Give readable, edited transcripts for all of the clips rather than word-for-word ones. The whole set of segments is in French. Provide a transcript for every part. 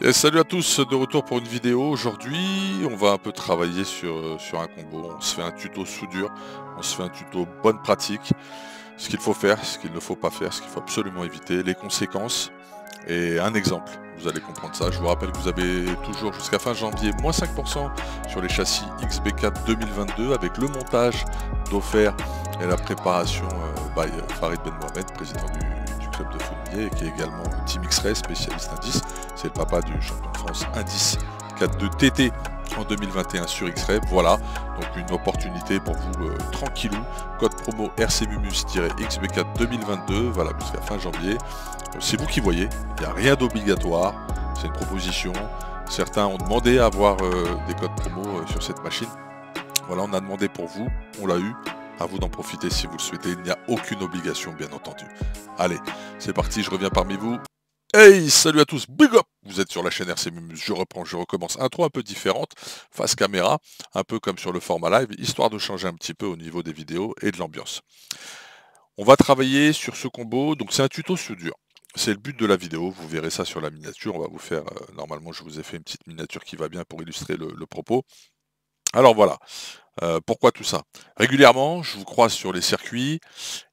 Et salut à tous, de retour pour une vidéo. Aujourd'hui, on va un peu travailler sur un combo. On se fait un tuto soudure, on se fait un tuto bonne pratique, ce qu'il faut faire, ce qu'il ne faut pas faire, ce qu'il faut absolument éviter, les conséquences et un exemple. Vous allez comprendre ça. Je vous rappelle que vous avez toujours jusqu'à fin janvier moins 5% sur les châssis XB4 2022 avec le montage d'offert et la préparation by Farid Ben Mohamed, président du club de Fournier, qui est également Team X-Ray, spécialiste indice. C'est le papa du champion de France indice 4.2 TT en 2021 sur X-Ray. Voilà, donc une opportunité pour vous tranquillou. Code promo RCMUMUS-XB4 2022, valable jusqu'à fin janvier. C'est vous qui voyez, il n'y a rien d'obligatoire, c'est une proposition. Certains ont demandé à avoir des codes promo sur cette machine. Voilà, on a demandé pour vous, on l'a eu. À vous d'en profiter si vous le souhaitez, il n'y a aucune obligation bien entendu. Allez, c'est parti, je reviens parmi vous. Hey, salut à tous, big up! Vous êtes sur la chaîne RC Mumus, je reprends, je recommence. Intro un peu différente, face caméra, un peu comme sur le format live, histoire de changer un petit peu au niveau des vidéos et de l'ambiance. On va travailler sur ce combo, donc c'est un tuto soudure. C'est le but de la vidéo, vous verrez ça sur la miniature, on va vous faire, normalement je vous ai fait une petite miniature qui va bien pour illustrer le propos. Alors voilà, pourquoi tout ça? Régulièrement, je vous croise sur les circuits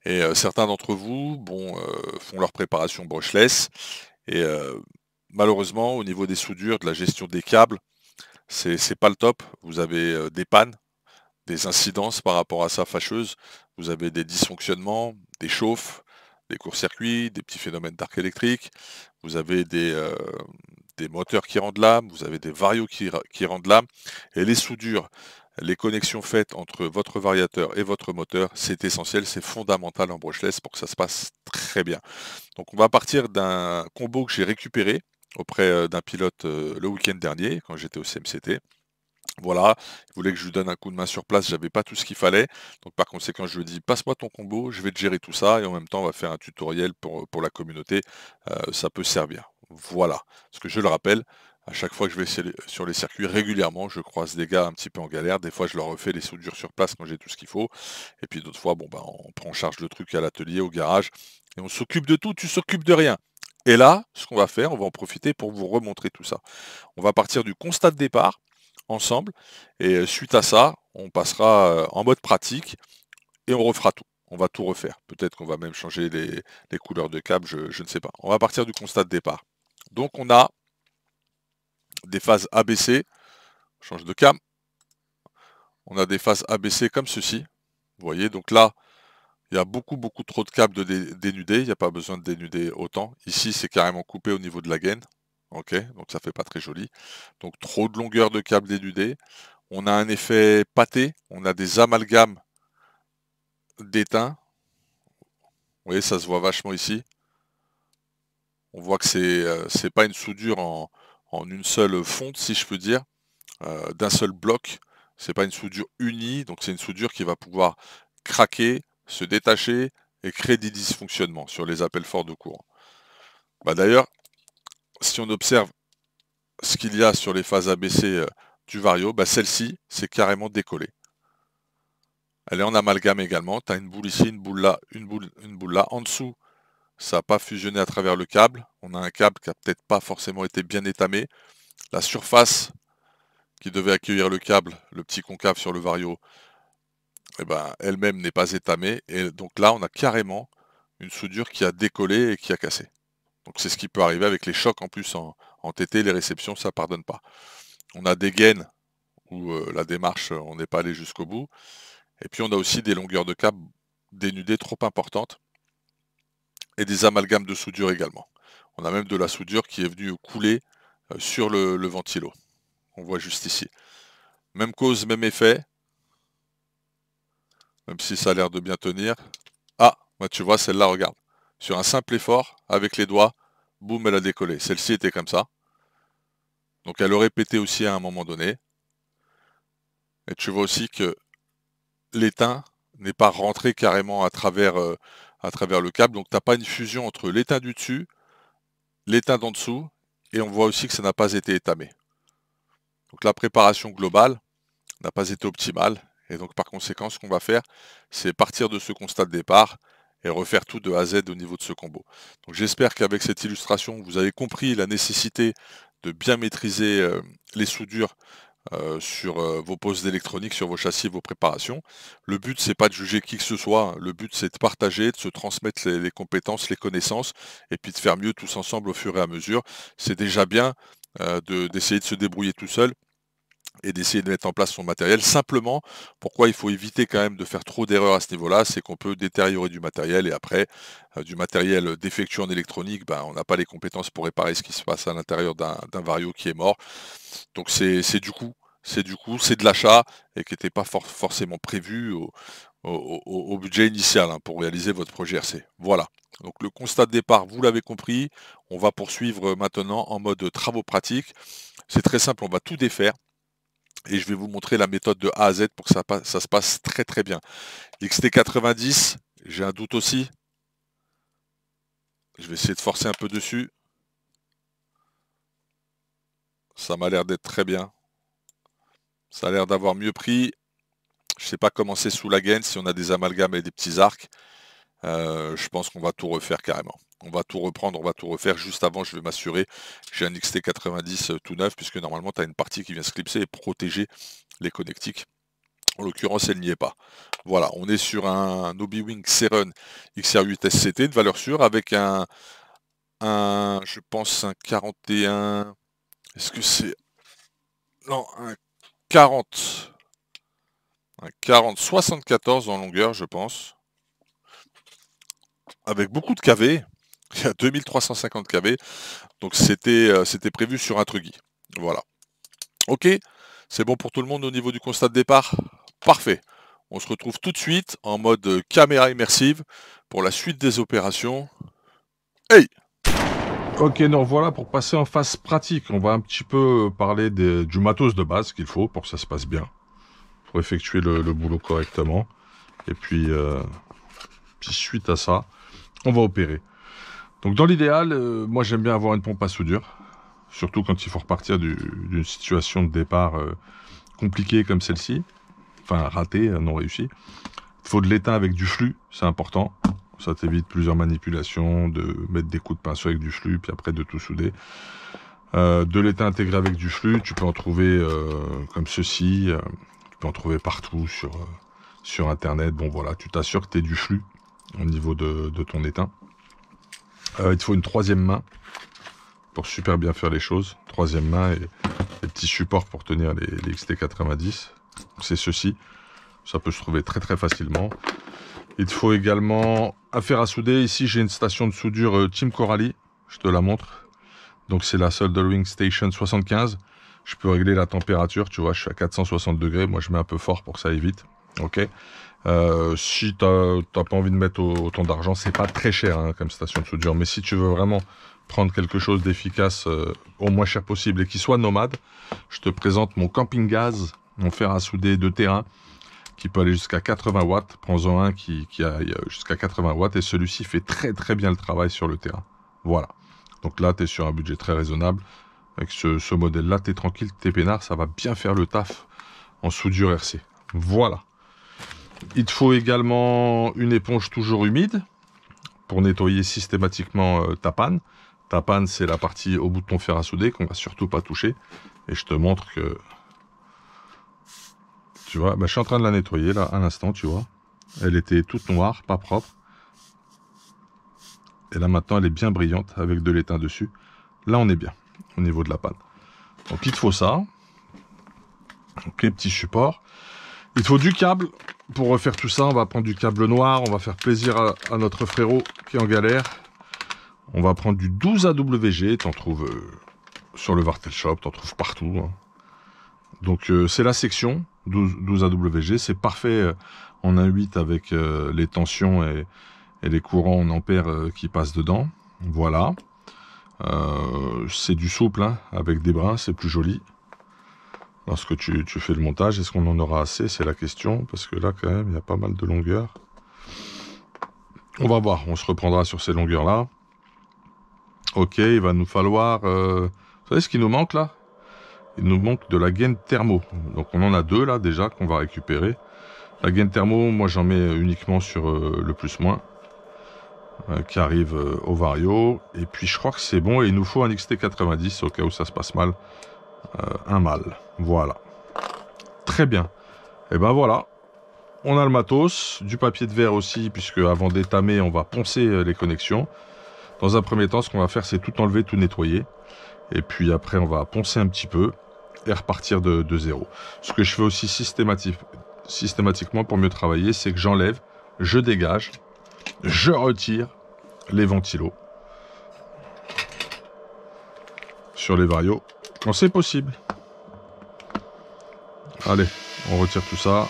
et certains d'entre vous, font leur préparation brushless et malheureusement, au niveau des soudures, de la gestion des câbles, c'est pas le top. Vous avez des pannes, des incidences par rapport à ça fâcheuses. Vous avez des dysfonctionnements, des chauffes, des courts-circuits, des petits phénomènes d'arc électrique. Vous avez des moteurs qui rendent l'âme, vous avez des varios qui rendent l'âme. Et les soudures, les connexions faites entre votre variateur et votre moteur, c'est essentiel, c'est fondamental en brushless pour que ça se passe très bien. Donc on va partir d'un combo que j'ai récupéré auprès d'un pilote le week-end dernier, quand j'étais au CMCT. Voilà, il voulait que je lui donne un coup de main sur place, j'avais pas tout ce qu'il fallait. Donc par conséquent, je lui ai dit passe-moi ton combo, je vais te gérer tout ça et en même temps on va faire un tutoriel pour la communauté, ça peut servir. Voilà, parce que je le rappelle, à chaque fois que je vais sur les circuits régulièrement, je croise des gars un petit peu en galère. Des fois je leur refais les soudures sur place quand j'ai tout ce qu'il faut. Et puis d'autres fois, on prend en charge le truc à l'atelier, au garage, et on s'occupe de tout, tu s'occupes de rien. Et là, ce qu'on va faire, on va en profiter pour vous remontrer tout ça. On va partir du constat de départ ensemble. Et suite à ça, on passera en mode pratique et on refera tout. On va tout refaire. Peut-être qu'on va même changer les couleurs de câble, je ne sais pas. On va partir du constat de départ. Donc on a des phases ABC. Change de cam. On a des phases ABC comme ceci. Vous voyez, donc là, il y a beaucoup trop de câbles de dénudés. Il n'y a pas besoin de dénuder autant. Ici, c'est carrément coupé au niveau de la gaine. Ok, donc ça fait pas très joli. Donc trop de longueur de câble dénudé. On a un effet pâté, on a des amalgames d'étain. Vous voyez, ça se voit vachement ici. On voit que c'est pas une soudure en une seule fonte, si je peux dire, d'un seul bloc. C'est pas une soudure unie, donc c'est une soudure qui va pouvoir craquer, se détacher et créer des dysfonctionnements sur les appels forts de courant. D'ailleurs, si on observe ce qu'il y a sur les phases ABC du Vario, celle-ci, c'est carrément décollé. Elle est en amalgame également. Tu as une boule ici, une boule là, une boule là. En dessous, ça n'a pas fusionné à travers le câble. On a un câble qui n'a peut-être pas forcément été bien étamé. La surface qui devait accueillir le câble, le petit concave sur le Vario, elle-même n'est pas étamée. Et donc là, on a carrément une soudure qui a décollé et qui a cassé. Donc c'est ce qui peut arriver avec les chocs en plus en TT, les réceptions, ça ne pardonne pas. On a des gaines où la démarche, on n'est pas allé jusqu'au bout. Et puis on a aussi des longueurs de câble dénudées trop importantes et des amalgames de soudure également. On a même de la soudure qui est venue couler sur le ventilo. On voit juste ici. Même cause, même effet, même si ça a l'air de bien tenir. Ah, tu vois, celle-là, regarde. Sur un simple effort, avec les doigts, boum, elle a décollé. Celle-ci était comme ça. Donc elle aurait pété aussi à un moment donné. Et tu vois aussi que l'étain n'est pas rentré carrément à travers le câble. Donc tu n'as pas une fusion entre l'étain du dessus, l'étain d'en dessous, et on voit aussi que ça n'a pas été étamé. Donc la préparation globale n'a pas été optimale. Et donc par conséquent, ce qu'on va faire, c'est partir de ce constat de départ et refaire tout de A à Z au niveau de ce combo. Donc j'espère qu'avec cette illustration, vous avez compris la nécessité de bien maîtriser les soudures sur vos postes d'électronique, sur vos châssis, vos préparations. Le but, c'est pas de juger qui que ce soit, hein. Le but, c'est de partager, de se transmettre les compétences, les connaissances, et puis de faire mieux tous ensemble au fur et à mesure. C'est déjà bien d'essayer de se débrouiller tout seul et d'essayer de mettre en place son matériel. Simplement, pourquoi il faut éviter quand même de faire trop d'erreurs à ce niveau-là, c'est qu'on peut détériorer du matériel et après, du matériel défectueux en électronique, ben, on n'a pas les compétences pour réparer ce qui se passe à l'intérieur d'un vario qui est mort. Donc c'est du coup, c'est de l'achat et qui n'était pas forcément prévu au budget initial, hein, pour réaliser votre projet RC. Voilà. Donc le constat de départ, vous l'avez compris, on va poursuivre maintenant en mode travaux pratiques. C'est très simple, on va tout défaire et je vais vous montrer la méthode de A à Z pour que ça se passe très très bien. XT90, j'ai un doute aussi. Je vais essayer de forcer un peu dessus. Ça m'a l'air d'être très bien. Ça a l'air d'avoir mieux pris. Je ne sais pas comment c'est sous la gaine, si on a des amalgames et des petits arcs. Je pense qu'on va tout refaire carrément. On va tout reprendre, on va tout refaire. Juste avant, je vais m'assurer. J'ai un XT90 tout neuf, puisque normalement, tu as une partie qui vient se clipser et protéger les connectiques. En l'occurrence, elle n'y est pas. Voilà, on est sur un Obi-Wing Seren XR8 SCT de valeur sûre avec je pense, un 41. Est-ce que c'est... Non, un 40. Un 40-74 en longueur, je pense. Avec beaucoup de kV. Il y a 2350 kV. Donc c'était prévu sur un Truggy. Voilà. Ok, c'est bon pour tout le monde au niveau du constat de départ? Parfait. On se retrouve tout de suite en mode caméra immersive pour la suite des opérations. Hey! Ok, nous revoilà pour passer en phase pratique. On va un petit peu parler du matos de base qu'il faut pour que ça se passe bien, pour effectuer le boulot correctement. Et puis suite à ça, on va opérer. Donc dans l'idéal, moi j'aime bien avoir une pompe à soudure, surtout quand il faut repartir d'une situation de départ compliquée comme celle-ci, enfin ratée, non réussie. Il faut de l'étain avec du flux, c'est important. Ça t'évite plusieurs manipulations, de mettre des coups de pinceau avec du flux, puis après de tout souder. De l'étain intégré avec du flux, tu peux en trouver comme ceci. Tu peux en trouver partout sur Internet. Bon voilà, tu t'assures que tu as du flux au niveau de ton étain. Il te faut une troisième main pour super bien faire les choses. Troisième main et des petits supports pour tenir les XT90. C'est ceci. Ça peut se trouver très très facilement. Il te faut également un fer à souder. Ici, j'ai une station de soudure Team Corally. Je te la montre. Donc, c'est la Soldering Station 75. Je peux régler la température. Tu vois, je suis à 460 degrés. Moi, je mets un peu fort pour que ça aille vite. Ok. Si tu n'as pas envie de mettre autant d'argent, c'est pas très cher hein, comme station de soudure. Mais si tu veux vraiment prendre quelque chose d'efficace au moins cher possible et qui soit nomade, je te présente mon camping gaz, mon fer à souder de terrain, qui peut aller jusqu'à 80 watts. Prends-en un qui a jusqu'à 80 watts et celui-ci fait très très bien le travail sur le terrain. Voilà. Donc là, tu es sur un budget très raisonnable. Avec ce modèle-là, tu es tranquille, tu es peinard, ça va bien faire le taf en soudure RC. Voilà. Il te faut également une éponge toujours humide pour nettoyer systématiquement ta panne. Ta panne, c'est la partie au bout de ton fer à souder qu'on va surtout pas toucher. Et je te montre que... Tu vois, je suis en train de la nettoyer là à l'instant, tu vois. Elle était toute noire, pas propre. Et là maintenant, elle est bien brillante avec de l'étain dessus. Là, on est bien au niveau de la panne. Donc, il te faut ça. Ok, petit support. Il te faut du câble. Pour refaire tout ça, on va prendre du câble noir. On va faire plaisir à notre frérot qui est en galère. On va prendre du 12 AWG. T'en trouves sur le Vartel Shop, t'en trouves partout. Hein. Donc, c'est la section 12 AWG. C'est parfait en 1.8 avec les tensions et les courants en ampères qui passent dedans. Voilà. C'est du souple hein, avec des brins, c'est plus joli. Lorsque tu fais le montage, est-ce qu'on en aura assez? C'est la question, parce que là quand même il y a pas mal de longueur. On va voir, on se reprendra sur ces longueurs là. Ok, il va nous falloir... vous savez ce qui nous manque là? Il nous manque de la gaine thermo. Donc on en a deux là déjà qu'on va récupérer. La gaine thermo, moi j'en mets uniquement sur le plus-moins. qui arrive au Vario. Et puis je crois que c'est bon. Et il nous faut un XT90 au cas où ça se passe mal. Un mâle. Voilà. Très bien. Et ben voilà. On a le matos. Du papier de verre aussi, puisque avant d'étamer, on va poncer les connexions. Dans un premier temps, ce qu'on va faire, c'est tout enlever, tout nettoyer. Et puis après, on va poncer un petit peu et repartir de zéro. Ce que je fais aussi systématiquement pour mieux travailler, c'est que j'enlève, je dégage, je retire les ventilos sur les Vario quand c'est possible. Allez, on retire tout ça.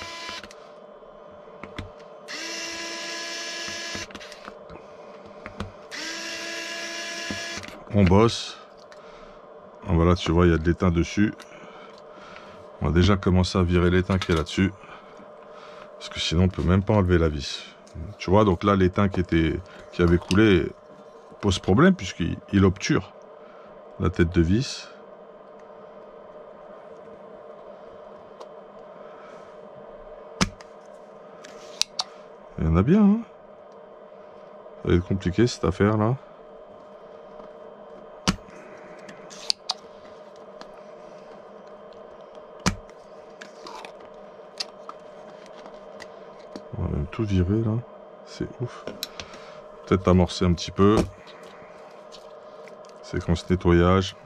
On bosse. Voilà, tu vois, il y a de l'étain dessus. On va déjà commencer à virer l'étain qui est là-dessus. Parce que sinon, on peut même pas enlever la vis. Tu vois, donc là, l'étain qui avait coulé pose problème puisqu'il obture la tête de vis. Il y en a bien, hein. Ça va être compliqué cette affaire-là. On va même tout virer là. C'est ouf. Peut-être amorcer un petit peu. Séquence nettoyage.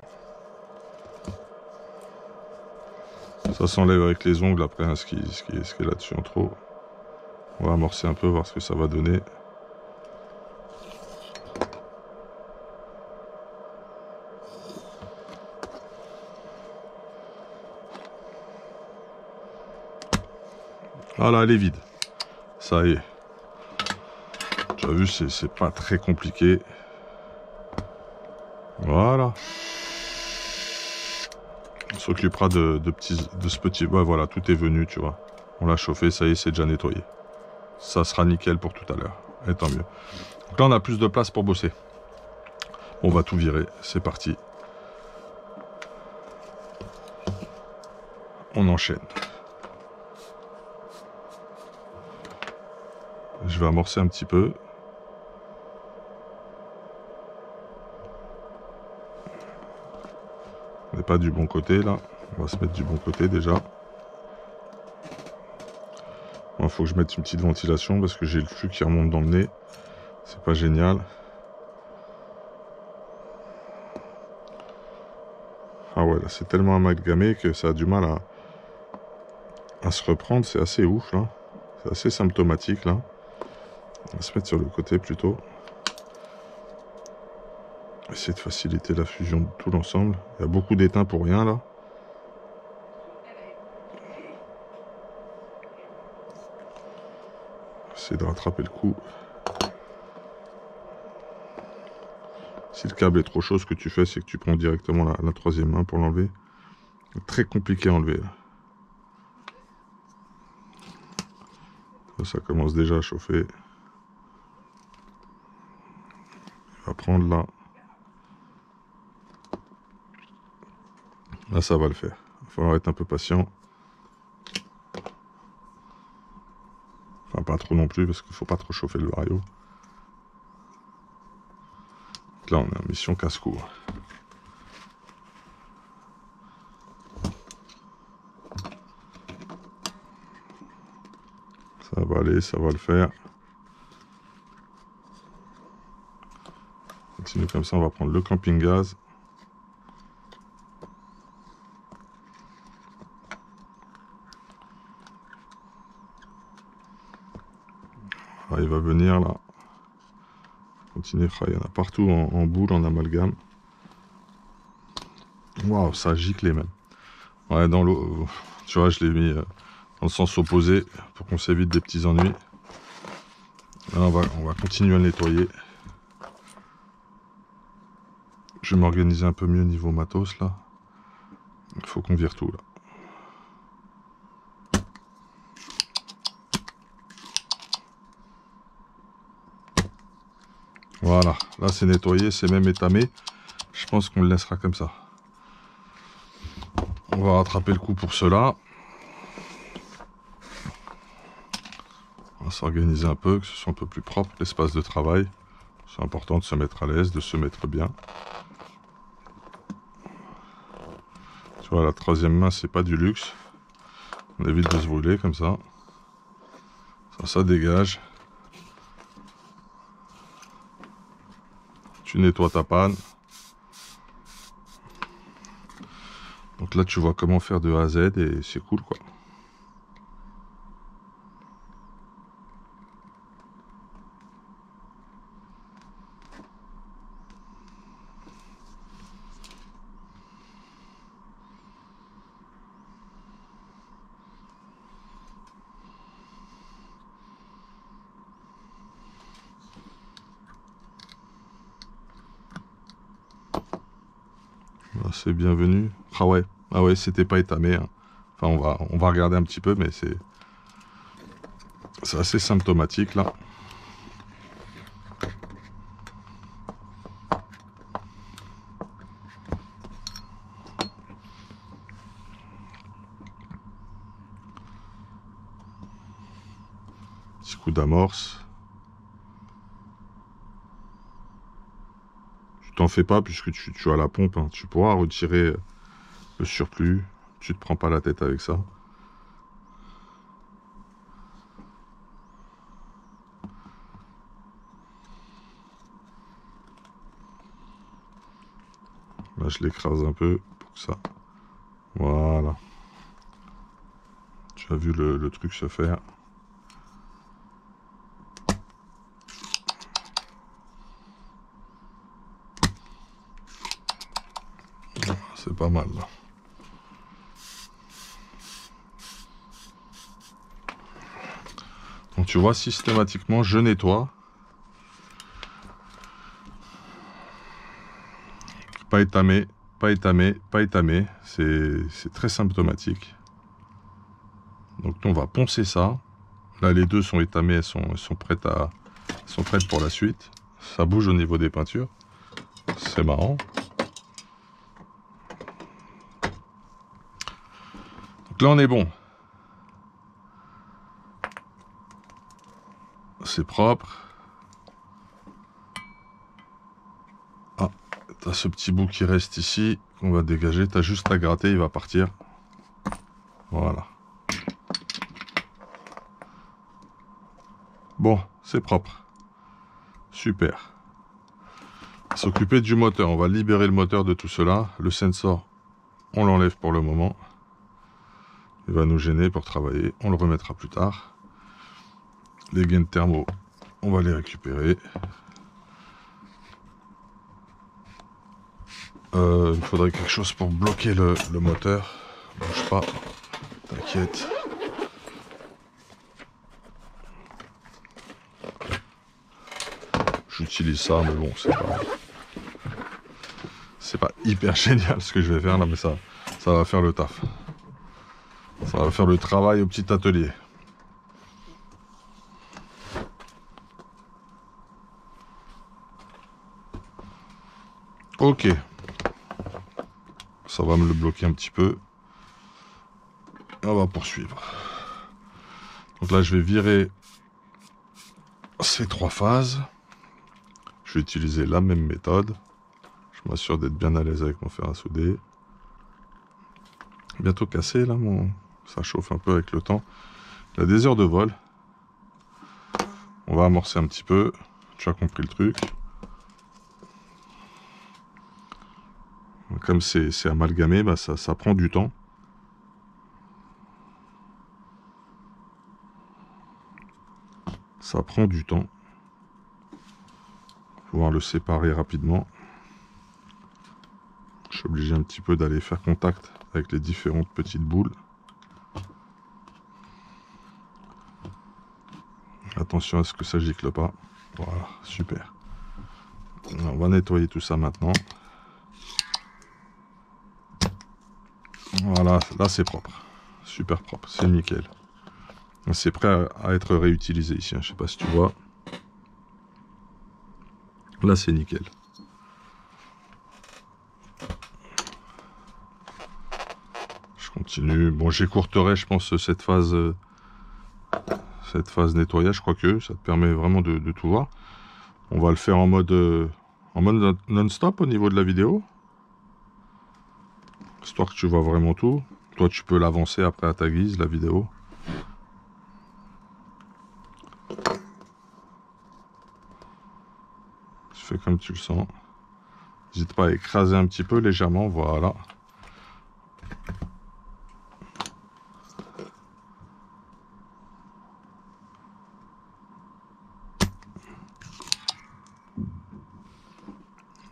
Ça s'enlève avec les ongles après, hein, ce qui est là-dessus en trop. On va amorcer un peu, voir ce que ça va donner. Voilà, elle est vide. Ça y est. Tu as vu, c'est pas très compliqué. Voilà. On s'occupera de ce petit... Ouais, voilà, tout est venu, tu vois. On l'a chauffé, ça y est, c'est déjà nettoyé. Ça sera nickel pour tout à l'heure. Et tant mieux. Donc là, on a plus de place pour bosser. On va tout virer. C'est parti. On enchaîne. Je vais amorcer un petit peu. On n'est pas du bon côté là. On va se mettre du bon côté déjà. Il faut que je mette une petite ventilation parce que j'ai le flux qui remonte dans le nez. C'est pas génial. Ah ouais, là c'est tellement amalgamé que ça a du mal à se reprendre. C'est assez ouf là. C'est assez symptomatique là. On va se mettre sur le côté plutôt. Essayer de faciliter la fusion de tout l'ensemble. Il y a beaucoup d'étain pour rien là. Essayer de rattraper le coup. Si le câble est trop chaud, ce que tu fais, c'est que tu prends directement la troisième main pour l'enlever. Très compliqué à enlever là. Ça commence déjà à chauffer. Il va prendre là. Là, ça va le faire. Il va falloir être un peu patient. Enfin, pas trop non plus, parce qu'il ne faut pas trop chauffer le Vario. Donc là, on est en mission casse-cou. Ça va aller, ça va le faire. Continue comme ça, on va prendre le camping-gaz. Il va venir là. Continuer, il y en a partout en boule, en amalgame. Waouh, ça a giclé même. Ouais, dans l'eau, tu vois, je l'ai mis dans le sens opposé pour qu'on s'évite des petits ennuis. Là, on va continuer à le nettoyer. Je vais m'organiser un peu mieux niveau matos là. Il faut qu'on vire tout là. Voilà, là c'est nettoyé, c'est même étamé. Je pense qu'on le laissera comme ça. On va rattraper le coup pour cela. On va s'organiser un peu, que ce soit un peu plus propre l'espace de travail. C'est important de se mettre à l'aise, de se mettre bien. Tu vois, la troisième main, c'est pas du luxe. On évite de se brûler comme ça. Ça dégage. Tu nettoies ta panne. Donc là, tu vois comment faire de A à Z et c'est cool, quoi. C'est bienvenu. Ah ouais, c'était pas étamé. Hein. Enfin, on va regarder un petit peu, mais c'est assez symptomatique là. Petit coup d'amorce. T'en fais pas puisque tu as la pompe, hein. Tu pourras retirer le surplus, tu te prends pas la tête avec ça. Là je l'écrase un peu pour que ça, voilà, tu as vu le truc se faire. C'est pas mal là. Donc tu vois, systématiquement je nettoie. Pas étamé, pas étamé, pas étamé. C'est très symptomatique. Donc on va poncer ça. Là les deux sont étamés, elles sont prêtes pour la suite. Ça bouge au niveau des peintures. C'est marrant. Donc là on est bon. C'est propre. Ah, t'as ce petit bout qui reste ici qu'on va dégager. T'as juste à gratter, il va partir. Voilà. Bon, c'est propre. Super. S'occuper du moteur. On va libérer le moteur de tout cela. Le sensor, on l'enlève pour le moment. Il va nous gêner pour travailler. On le remettra plus tard. Les gaines thermo, on va les récupérer. Il faudrait quelque chose pour bloquer le moteur. Bouge pas. T'inquiète. J'utilise ça, mais bon, c'est pas hyper génial ce que je vais faire là, mais ça va faire le taf. Ça va faire le travail au petit atelier. Ok. Ça va me le bloquer un petit peu. On va poursuivre. Donc là, je vais virer ces 3 phases. Je vais utiliser la même méthode. Je m'assure d'être bien à l'aise avec mon fer à souder. Bientôt cassé là, ça chauffe un peu avec le temps. Il y a des heures de vol. On va amorcer un petit peu. Tu as compris le truc. Comme c'est amalgamé, bah ça prend du temps. Ça prend du temps. Pouvoir le séparer rapidement. Je suis obligé un petit peu d'aller faire contact avec les différentes petites boules. Attention à ce que ça gicle pas. Voilà, super. On va nettoyer tout ça maintenant. Voilà, là c'est propre. Super propre, c'est nickel. C'est prêt à être réutilisé ici, hein. Je sais pas si tu vois. Là c'est nickel. Je continue. Bon, j'écourterai, je pense, cette phase nettoyage, quoique ça te permet vraiment de tout voir. On va le faire en mode non-stop au niveau de la vidéo. Histoire que tu vois vraiment tout. Toi, tu peux l'avancer après à ta guise, la vidéo. Tu fais comme tu le sens. N'hésite pas à écraser un petit peu légèrement, voilà.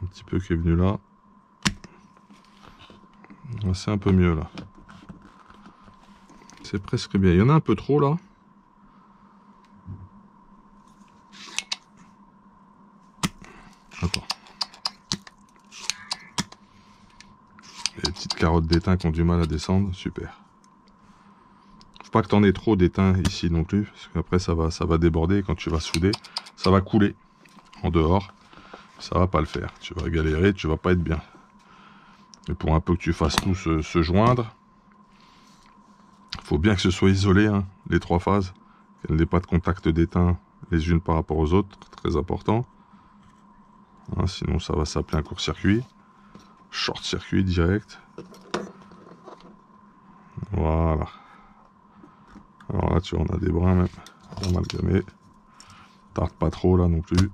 Un petit peu qui est venu là. C'est un peu mieux là. C'est presque bien. Il y en a un peu trop là. Attends. Les petites carottes d'étain qui ont du mal à descendre. Super. Faut pas que tu en aies trop d'étain ici non plus. Parce qu'après ça va déborder. Et quand tu vas souder, ça va couler en dehors. Ça va pas le faire. Tu vas galérer, tu vas pas être bien. Et pour un peu que tu fasses tout se joindre, faut bien que ce soit isolé, hein, les trois phases. Qu'il n'y ait pas de contact d'étain les unes par rapport aux autres. Très important. Hein, sinon ça va s'appeler un court-circuit. Short-circuit direct. Voilà. Alors là, tu vois, on a des brins même amalgamés. Tarde pas trop là non plus.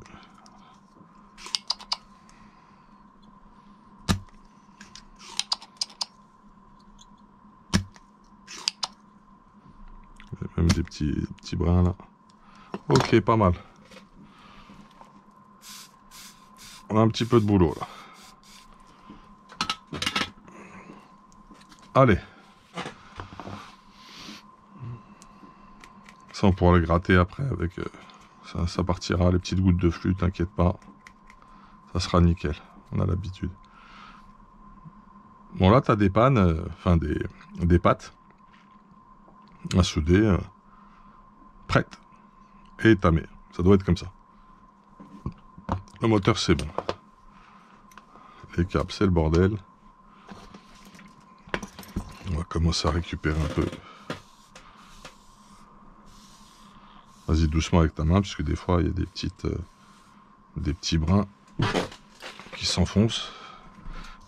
Il y a même des petits brins là. Ok, pas mal. On a un petit peu de boulot là. Allez. Ça, on pourra le gratter après avec... ça partira, les petites gouttes de flux, t'inquiète pas. Ça sera nickel, on a l'habitude. Bon là, t'as des pannes, enfin des pattes à souder, prêtes et tamées. Ça doit être comme ça. Le moteur, c'est bon. Les câbles, c'est le bordel. On va commencer à récupérer un peu. Vas-y doucement avec ta main, puisque des fois il y a des petits brins qui s'enfoncent.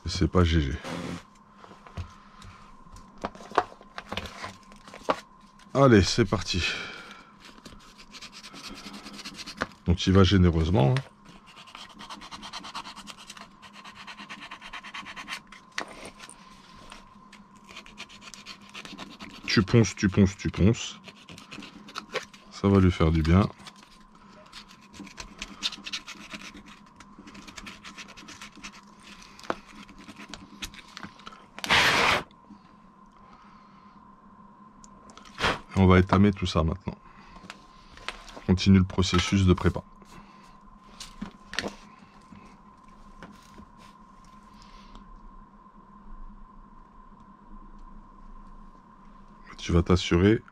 Et c'est pas GG. Allez, c'est parti. Donc tu y vas généreusement. Hein. Tu ponces, tu ponces, tu ponces. Ça va lui faire du bien. Et on va étamer tout ça maintenant. Continue le processus de prépa. Tu vas t'assurer.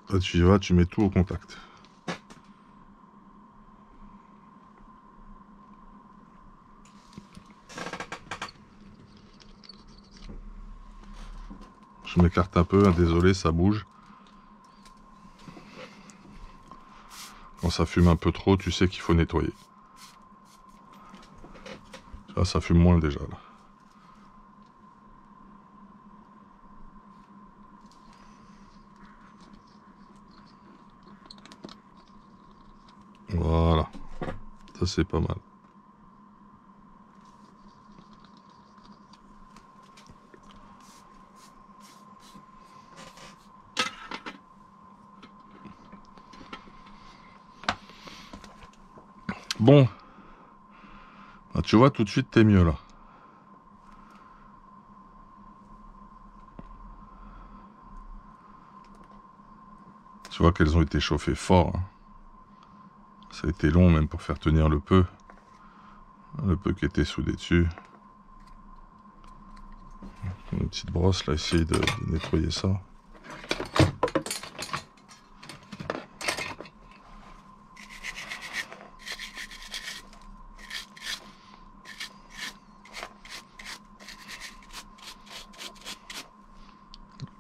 Là, tu y vas, tu mets tout au contact. Je m'écarte un peu, hein, désolé, ça bouge. Quand ça fume un peu trop, tu sais qu'il faut nettoyer. Là, ça fume moins déjà. Là. Voilà. Ça, c'est pas mal. Bon. Ah, tu vois, tout de suite, t'es mieux là. Tu vois qu'elles ont été chauffées fort. Hein. Ça a été long même pour faire tenir le peu. Le peu qui était soudé dessus. Une petite brosse là, essayer de nettoyer ça.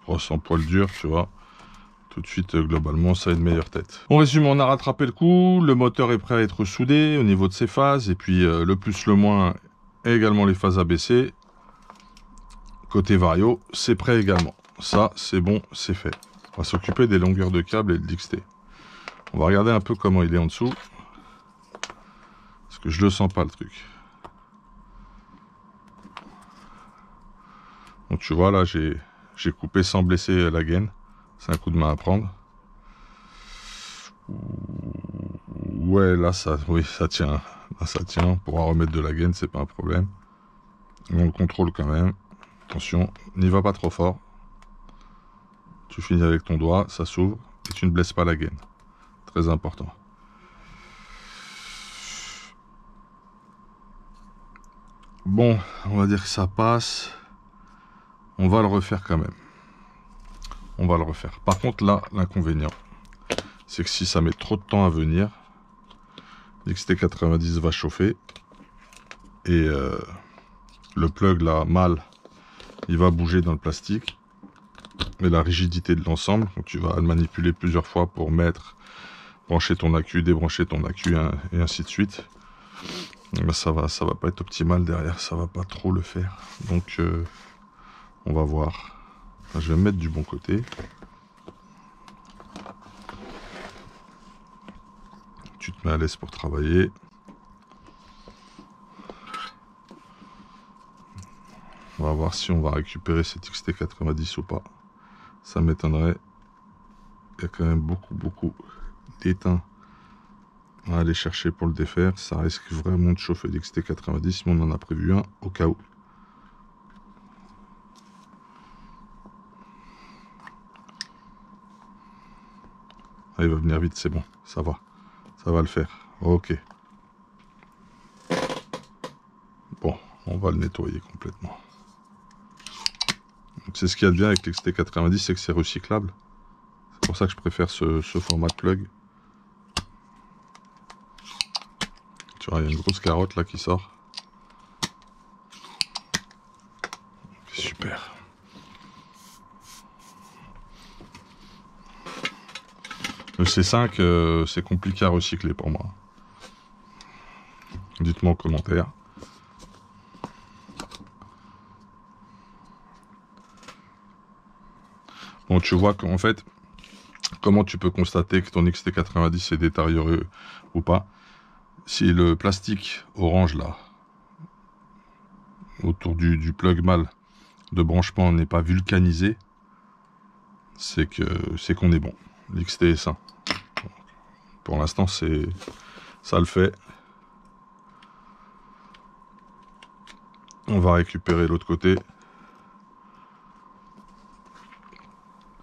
Brosse en poil dur, tu vois. tout de suite, globalement, ça a une meilleure tête. On résume, on a rattrapé le coup, le moteur est prêt à être soudé au niveau de ses phases, et puis le plus, le moins, et également les phases abaissées. Côté vario, c'est prêt également. Ça, c'est bon, c'est fait. On va s'occuper des longueurs de câble et de l'XT. On va regarder un peu comment il est en dessous. Parce que je le sens pas le truc. Donc tu vois là, j'ai coupé sans blesser la gaine. C'est un coup de main à prendre. Ouais, là ça, oui, ça tient. Là ça tient. On pourra remettre de la gaine, c'est pas un problème. On le contrôle quand même. Attention, n'y va pas trop fort. Tu finis avec ton doigt, ça s'ouvre et tu ne blesses pas la gaine. Très important. Bon, on va dire que ça passe. On va le refaire quand même. On va le refaire. Par contre, là, l'inconvénient, c'est que si ça met trop de temps à venir, l'XT90 va chauffer. Et le plug, là, mâle, il va bouger dans le plastique. Mais la rigidité de l'ensemble, tu vas le manipuler plusieurs fois pour mettre, brancher ton accu, débrancher ton accu, hein, et ainsi de suite. Ben, ça va pas être optimal derrière, ça va pas trop le faire. Donc, on va voir. Enfin, je vais me mettre du bon côté. Tu te mets à l'aise pour travailler. On va voir si on va récupérer cette XT90 ou pas. Ça m'étonnerait. Il y a quand même beaucoup d'étain à aller chercher pour le défaire. Ça risque vraiment de chauffer l'XT90, mais on en a prévu un au cas où. Ah, il va venir vite, c'est bon, ça va le faire. Ok. Bon, on va le nettoyer complètement. C'est ce qu'il y a de bien avec l'XT90, c'est que c'est recyclable. C'est pour ça que je préfère ce format de plug. Tu vois, il y a une grosse carotte là qui sort. Super. Le C5, c'est compliqué à recycler pour moi. Dites-moi en commentaire. Bon, tu vois qu'en fait, comment tu peux constater que ton XT90 est détérioré ou pas? Si le plastique orange là, autour du plug mâle de branchement n'est pas vulcanisé, c'est qu'on est bon. L'XT est sain. Pour l'instant, ça le fait. On va récupérer l'autre côté.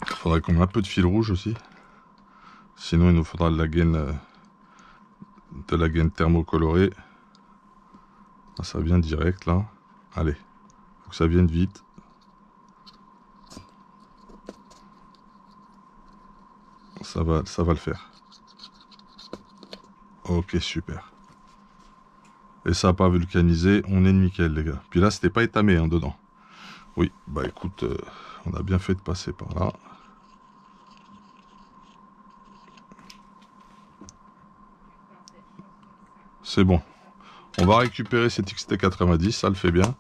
Il faudrait qu'on ait un peu de fil rouge aussi. Sinon, il nous faudra de la gaine thermocolorée. Ça vient direct là. Allez, faut que ça vienne vite. Ça va le faire. Ok, super. Et ça n'a pas vulcanisé, on est nickel les gars. Puis là, c'était pas étamé hein, dedans. Oui, bah écoute, on a bien fait de passer par là. C'est bon. On va récupérer cette XT90, ça le fait bien.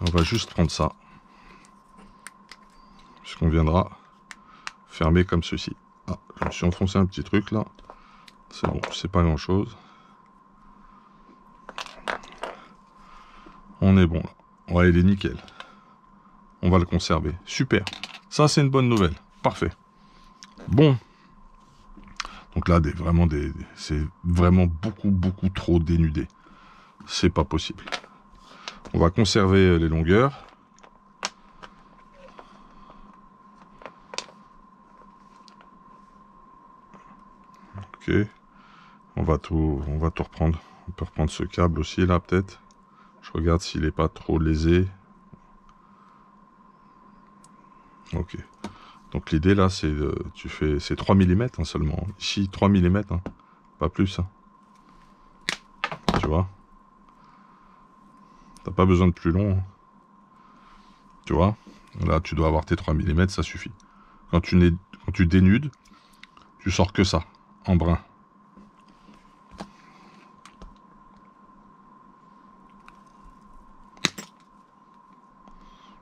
On va juste prendre ça. Puisqu'on viendra fermer comme ceci. Ah, je me suis enfoncé un petit truc là. C'est bon, c'est pas grand chose. On est bon là. Ouais, il est nickel. On va le conserver. Super. Ça, c'est une bonne nouvelle. Parfait. Bon. Donc là, c'est vraiment beaucoup trop dénudé. C'est pas possible. On va conserver les longueurs. Ok. On va tout reprendre. On peut reprendre ce câble aussi là peut-être. Je regarde s'il n'est pas trop lésé. Ok. Donc l'idée là c'est c'est 3 mm hein, seulement. Ici 3 mm, hein, pas plus. Hein. Tu vois. T'as pas besoin de plus long. Hein. Tu vois. Là tu dois avoir tes 3 mm, ça suffit. Quand tu Quand tu dénudes, tu sors que ça, en brun.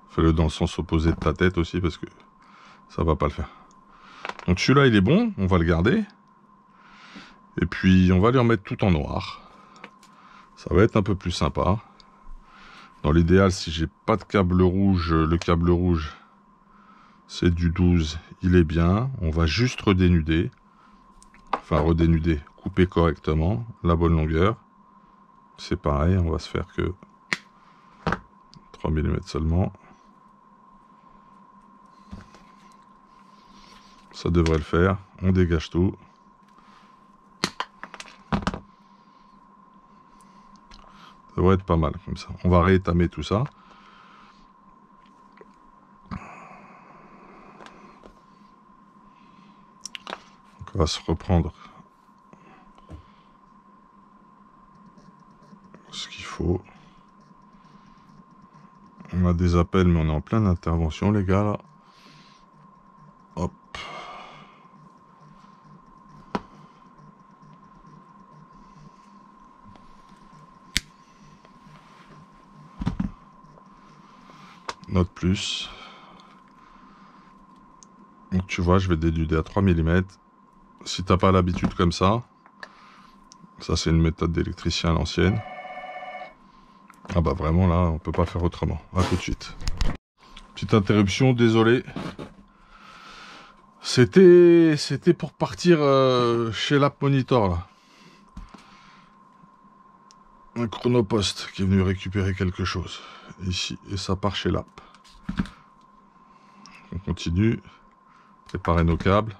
Fais-le dans le sens opposé de ta tête aussi, parce que ça va pas le faire. Donc celui-là, il est bon, on va le garder. Et puis, on va lui remettre tout en noir. Ça va être un peu plus sympa. Dans l'idéal, si j'ai pas de câble rouge, le câble rouge, c'est du 12, il est bien. On va juste redénuder. Enfin, redénuder, couper correctement, la bonne longueur. C'est pareil, on va se faire que 3 mm seulement. Ça devrait le faire. On dégage tout. Ça devrait être pas mal comme ça. On va réétamer tout ça. Donc on va se reprendre ce qu'il faut. On a des appels, mais on est en pleine intervention, les gars, là. Hop. Note plus. Donc tu vois, je vais dénuder à 3 mm. Si t'as pas l'habitude comme ça c'est une méthode d'électricien à l'ancienne. Ah bah vraiment là, on peut pas faire autrement. À tout de suite. Petite interruption, désolé. C'était pour partir chez l'App Monitor là. Un chronopost qui est venu récupérer quelque chose ici et ça part chez l'App. On continue, préparer nos câbles.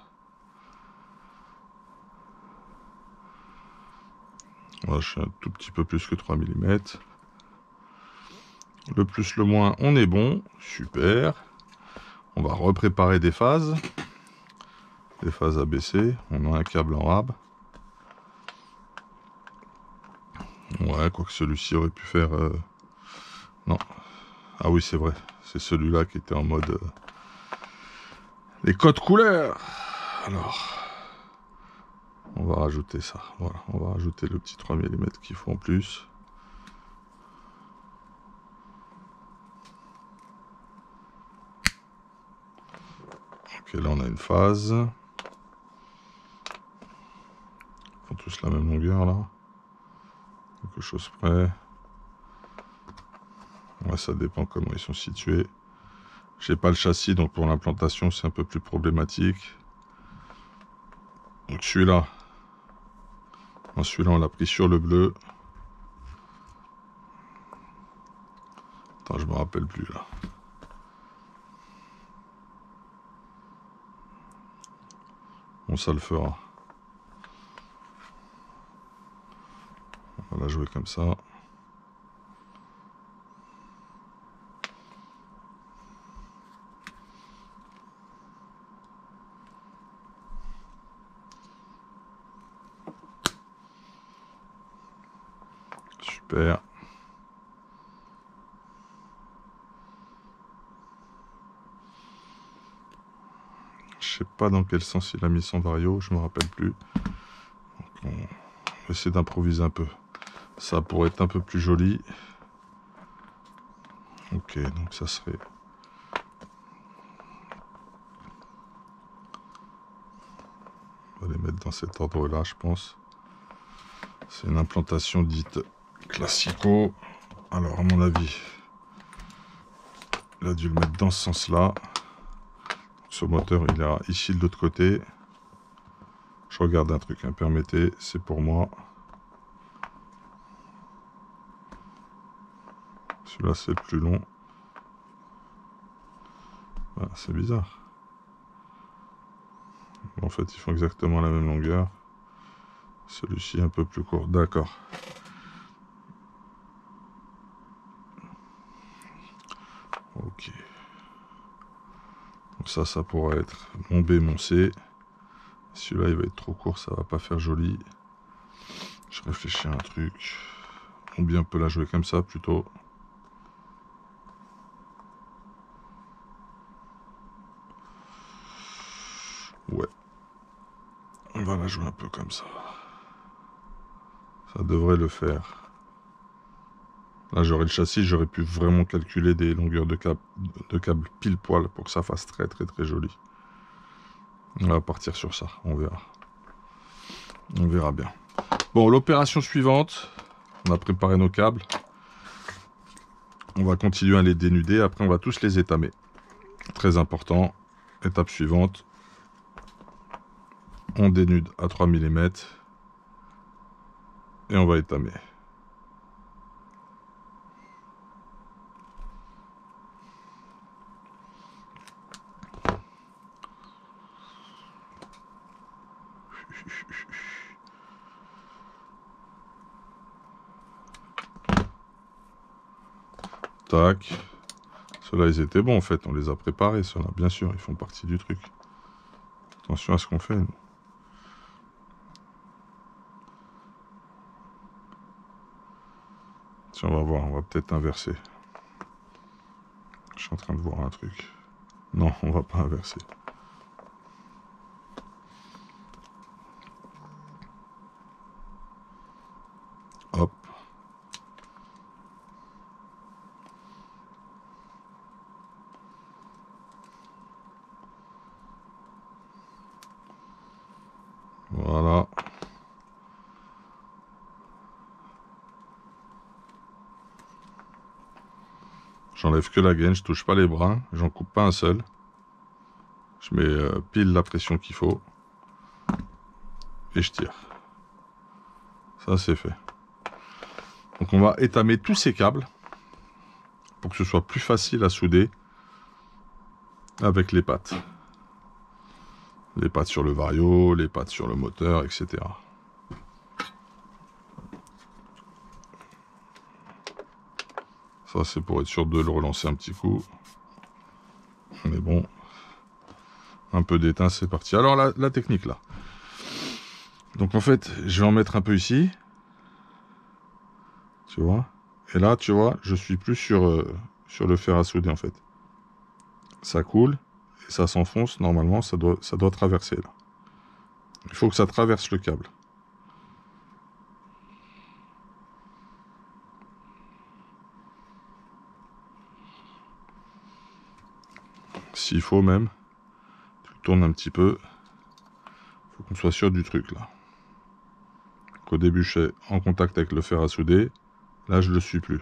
Voilà, je suis un tout petit peu plus que 3 mm. Le plus, le moins, on est bon. Super. On va repréparer des phases. Des phases ABC. On a un câble en rab. Ouais, quoique celui-ci aurait pu faire... Non. Ah oui, c'est vrai. C'est celui-là qui était en mode... Les codes couleurs. Alors... On va rajouter ça. Voilà. On va rajouter le petit 3 mm qu'il faut en plus. Ok, là on a une phase. Ils font tous la même longueur là. Quelque chose près. Ouais, ça dépend comment ils sont situés. J'ai pas le châssis, donc pour l'implantation c'est un peu plus problématique. Donc celui-là, on l'a pris sur le bleu. Attends, je me rappelle plus là. Bon, ça le fera. On va la jouer comme ça. Super. Je sais pas dans quel sens il a mis son vario, je me rappelle plus. Donc on va essayer d'improviser un peu. Ça pourrait être un peu plus joli. Ok, donc ça serait... On va les mettre dans cet ordre-là, je pense. C'est une implantation dite classico. Alors, à mon avis, il a dû le mettre dans ce sens-là. Ce moteur, il est ici de l'autre côté. Je regarde un truc, hein, permettez, c'est pour moi. Celui-là, c'est le plus long. Voilà, c'est bizarre. En fait, ils font exactement la même longueur. Celui-ci un peu plus court. D'accord. Ok. Donc ça pourrait être mon B, mon C. Celui-là, il va être trop court, ça va pas faire joli. Je réfléchis à un truc. Combien on peut la jouer comme ça, plutôt. Ouais. On va la jouer un peu comme ça. Ça devrait le faire. Là, j'aurais le châssis, j'aurais pu vraiment calculer des longueurs de câble pile poil pour que ça fasse très très très joli. On va partir sur ça, on verra. On verra bien. Bon, l'opération suivante, on a préparé nos câbles. On va continuer à les dénuder, après on va tous les étamer. Très important. Étape suivante. On dénude à 3 mm. Et on va étamer. Tac. Ceux-là, ils étaient bons en fait. On les a préparés, ceux-là. Bien sûr, ils font partie du truc. Attention à ce qu'on fait, nous. Si on va voir, on va peut-être inverser. Je suis en train de voir un truc. Non, on va pas inverser. Hop. Voilà. J'enlève que la gaine, je touche pas les brins, j'en coupe pas un seul. Je mets pile la pression qu'il faut. Et je tire. Ça c'est fait. Donc on va étamer tous ces câbles pour que ce soit plus facile à souder avec les pattes. Les pattes sur le vario, les pattes sur le moteur, etc. Ça c'est pour être sûr de le relancer un petit coup. Mais bon, un peu d'étain, c'est parti. Alors la technique là. Donc en fait, je vais en mettre un peu ici. Tu vois. Et là, tu vois, je suis plus sur le fer à souder en fait. Ça coule et ça s'enfonce. Normalement, ça doit traverser là. Il faut que ça traverse le câble. S'il faut même, tu le tournes un petit peu. Il faut qu'on soit sûr du truc là. Qu'au début, je suis en contact avec le fer à souder. Là, je le suis plus.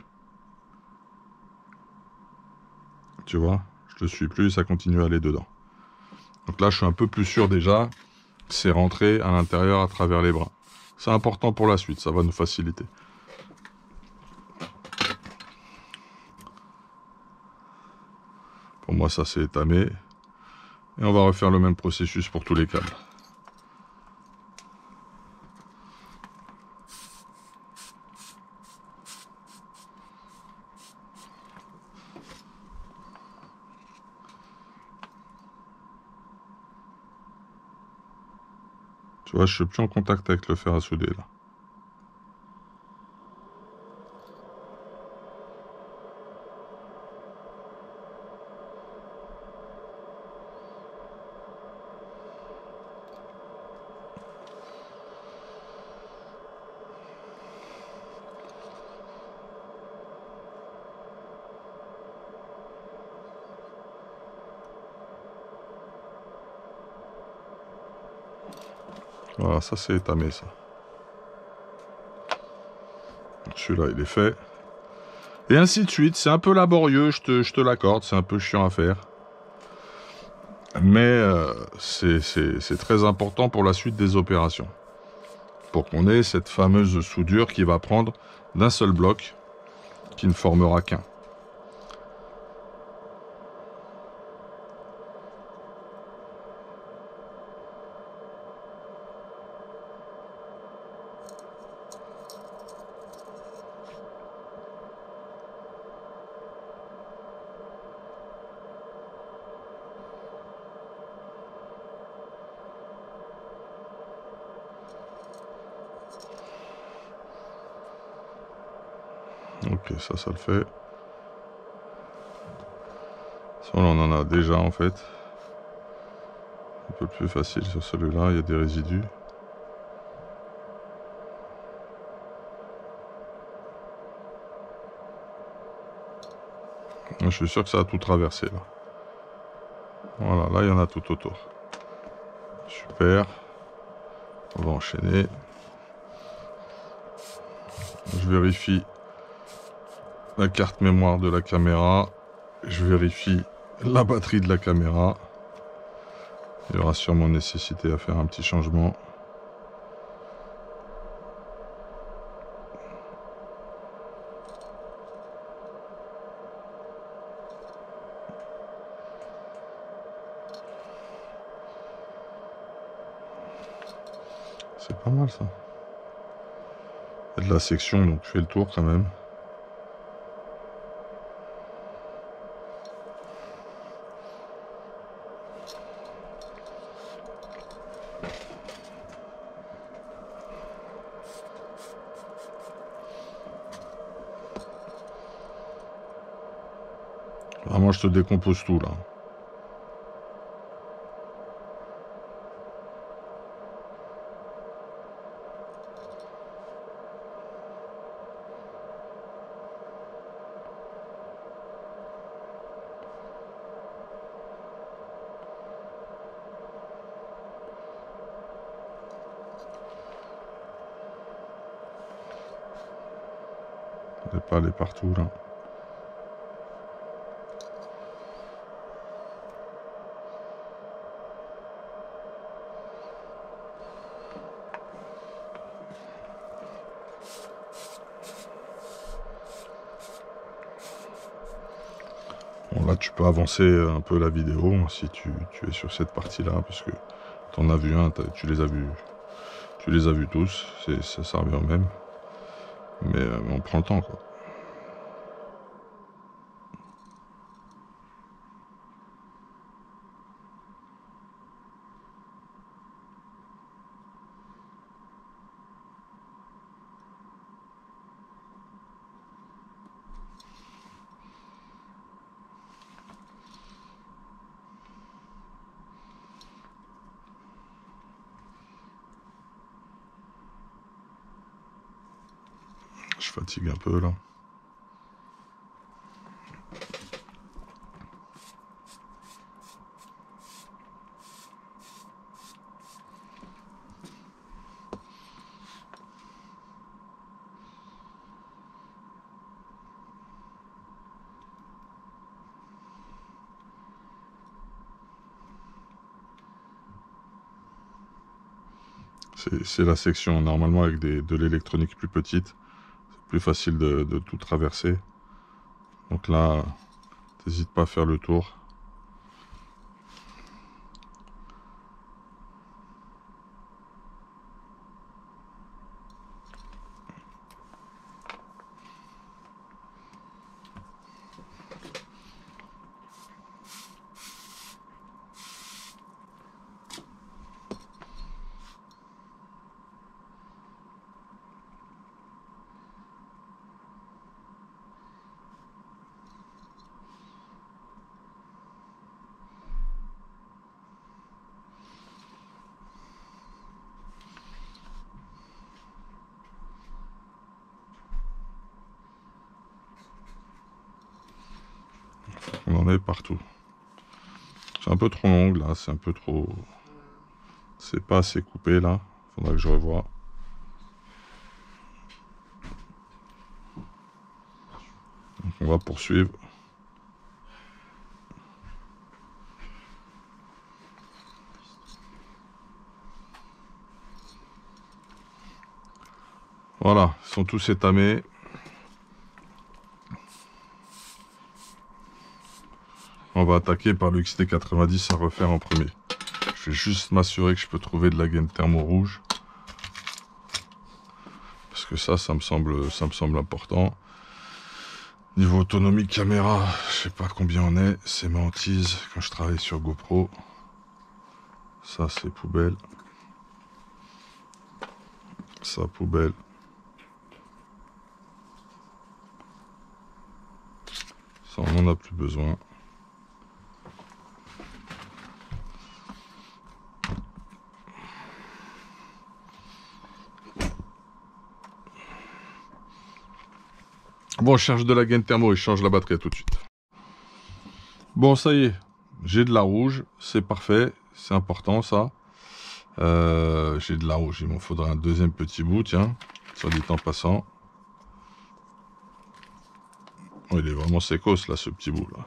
Tu vois, je le suis plus, ça continue à aller dedans. Donc là, je suis un peu plus sûr déjà. C'est rentré à l'intérieur à travers les bras. C'est important pour la suite, ça va nous faciliter. Pour moi, ça c'est étamé. Et on va refaire le même processus pour tous les câbles. Tu vois, je suis plus en contact avec le fer à souder là. Voilà, ça c'est étamé ça. Celui-là, il est fait. Et ainsi de suite. C'est un peu laborieux, je te l'accorde. C'est un peu chiant à faire. Mais c'est très important pour la suite des opérations. Pour qu'on ait cette fameuse soudure qui va prendre d'un seul bloc, qui ne formera qu'un. Ok, ça le fait. Ça, on en a déjà en fait. Un peu Plus facile sur celui-là, il y a des résidus. Je suis sûr que ça a tout traversé là. Voilà, là il y en a tout autour. Super. On va enchaîner. Je vérifie la carte mémoire de la caméra. Je vérifie la batterie de la caméra. Il y aura sûrement nécessité à faire un petit changement. C'est pas mal ça. Il y a de la section, donc je fais le tour quand même. Vraiment, je te décompose tout là. Je vais pas aller partout là. Bon là tu peux avancer un peu la vidéo si tu es sur cette partie là parce que tu en as vu un, tu les as vus tous, ça revient au même. Mais on prend le temps quoi. Je fatigue un peu là. C'est la section normalement avec de l'électronique plus petite. C'est plus facile de tout traverser. Donc là, n'hésite pas à faire le tour. On en est partout. C'est un peu trop long là, c'est un peu trop... C'est pas assez coupé là, faudra que je revoie. Donc on va poursuivre. Voilà, ils sont tous étamés. On va attaquer par le XT90 à refaire en premier. Je vais juste m'assurer que je peux trouver de la gaine thermo rouge. Parce que ça me semble important. Niveau autonomie caméra, je sais pas combien on est. C'est ma hantise quand je travaille sur GoPro. Ça c'est poubelle. Ça poubelle. Ça on n'en a plus besoin. Bon, je cherche de la gaine thermo et je change la batterie tout de suite. Bon, ça y est, j'ai de la rouge, c'est parfait, c'est important ça. J'ai de la rouge, il m'en faudra un deuxième petit bout, tiens, soit dit en passant. Oh, il est vraiment sécos là, ce petit bout là.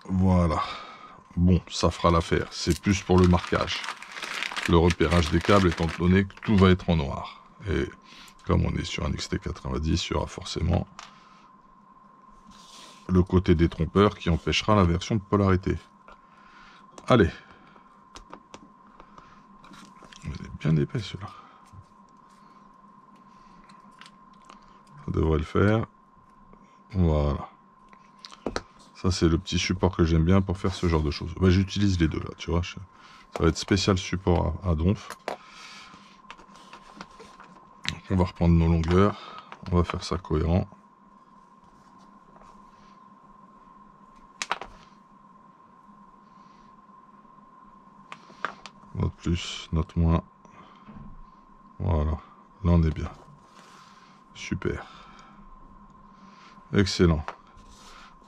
Voilà. Bon, ça fera l'affaire. C'est plus pour le marquage. Le repérage des câbles étant donné que tout va être en noir. Et comme on est sur un XT90, il y aura forcément le côté détrompeur qui empêchera la version de polarité. Allez. Il est bien épais celui-là. Ça devrait le faire. Voilà. Ça c'est le petit support que j'aime bien pour faire ce genre de choses. Bah, j'utilise les deux là, tu vois. Ça va être spécial support à donf. On va reprendre nos longueurs. On va faire ça cohérent. Notre plus, notre moins. Voilà. Là on est bien. Super. Excellent.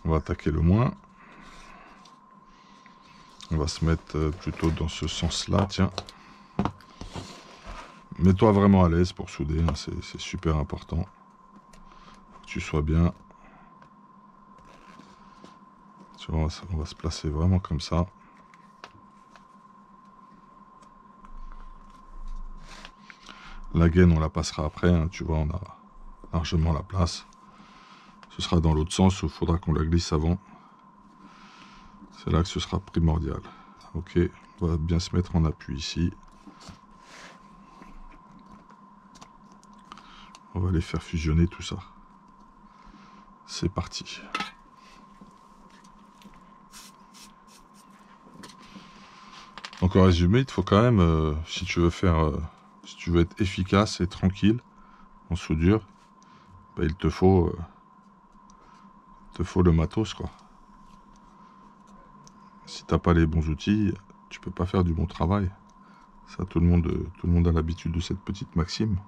On va attaquer le moins. On va se mettre plutôt dans ce sens-là, tiens. Mets-toi vraiment à l'aise pour souder, hein, c'est super important. Faut que tu sois bien. Tu vois, on va se placer vraiment comme ça. La gaine, on la passera après, hein, tu vois, on a largement la place. Ce sera dans l'autre sens, il faudra qu'on la glisse avant. C'est là que ce sera primordial. Ok, on va bien se mettre en appui ici. On va les faire fusionner tout ça. C'est parti. Donc en résumé, il te faut quand même, si tu veux être efficace et tranquille en soudure, bah, il te faut le matos quoi. Si t'as pas les bons outils, tu peux pas faire du bon travail. Ça, tout le monde a l'habitude de cette petite maxime.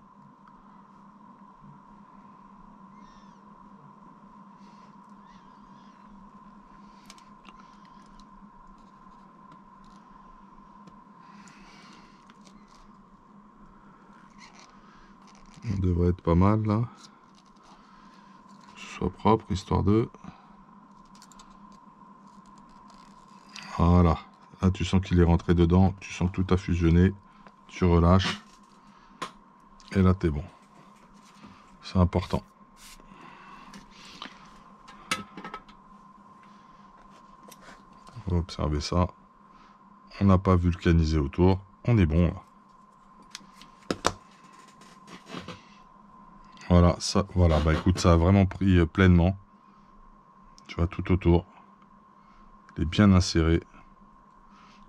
On devrait être pas mal là. Que ce soit propre, histoire de... Voilà. Là, tu sens qu'il est rentré dedans. Tu sens que tout a fusionné. Tu relâches. Et là, t'es bon. C'est important. On va observer ça. On n'a pas vulcanisé autour. On est bon là. Voilà, ça, voilà, bah écoute, ça a vraiment pris pleinement. Tu vois, tout autour. Il est bien inséré.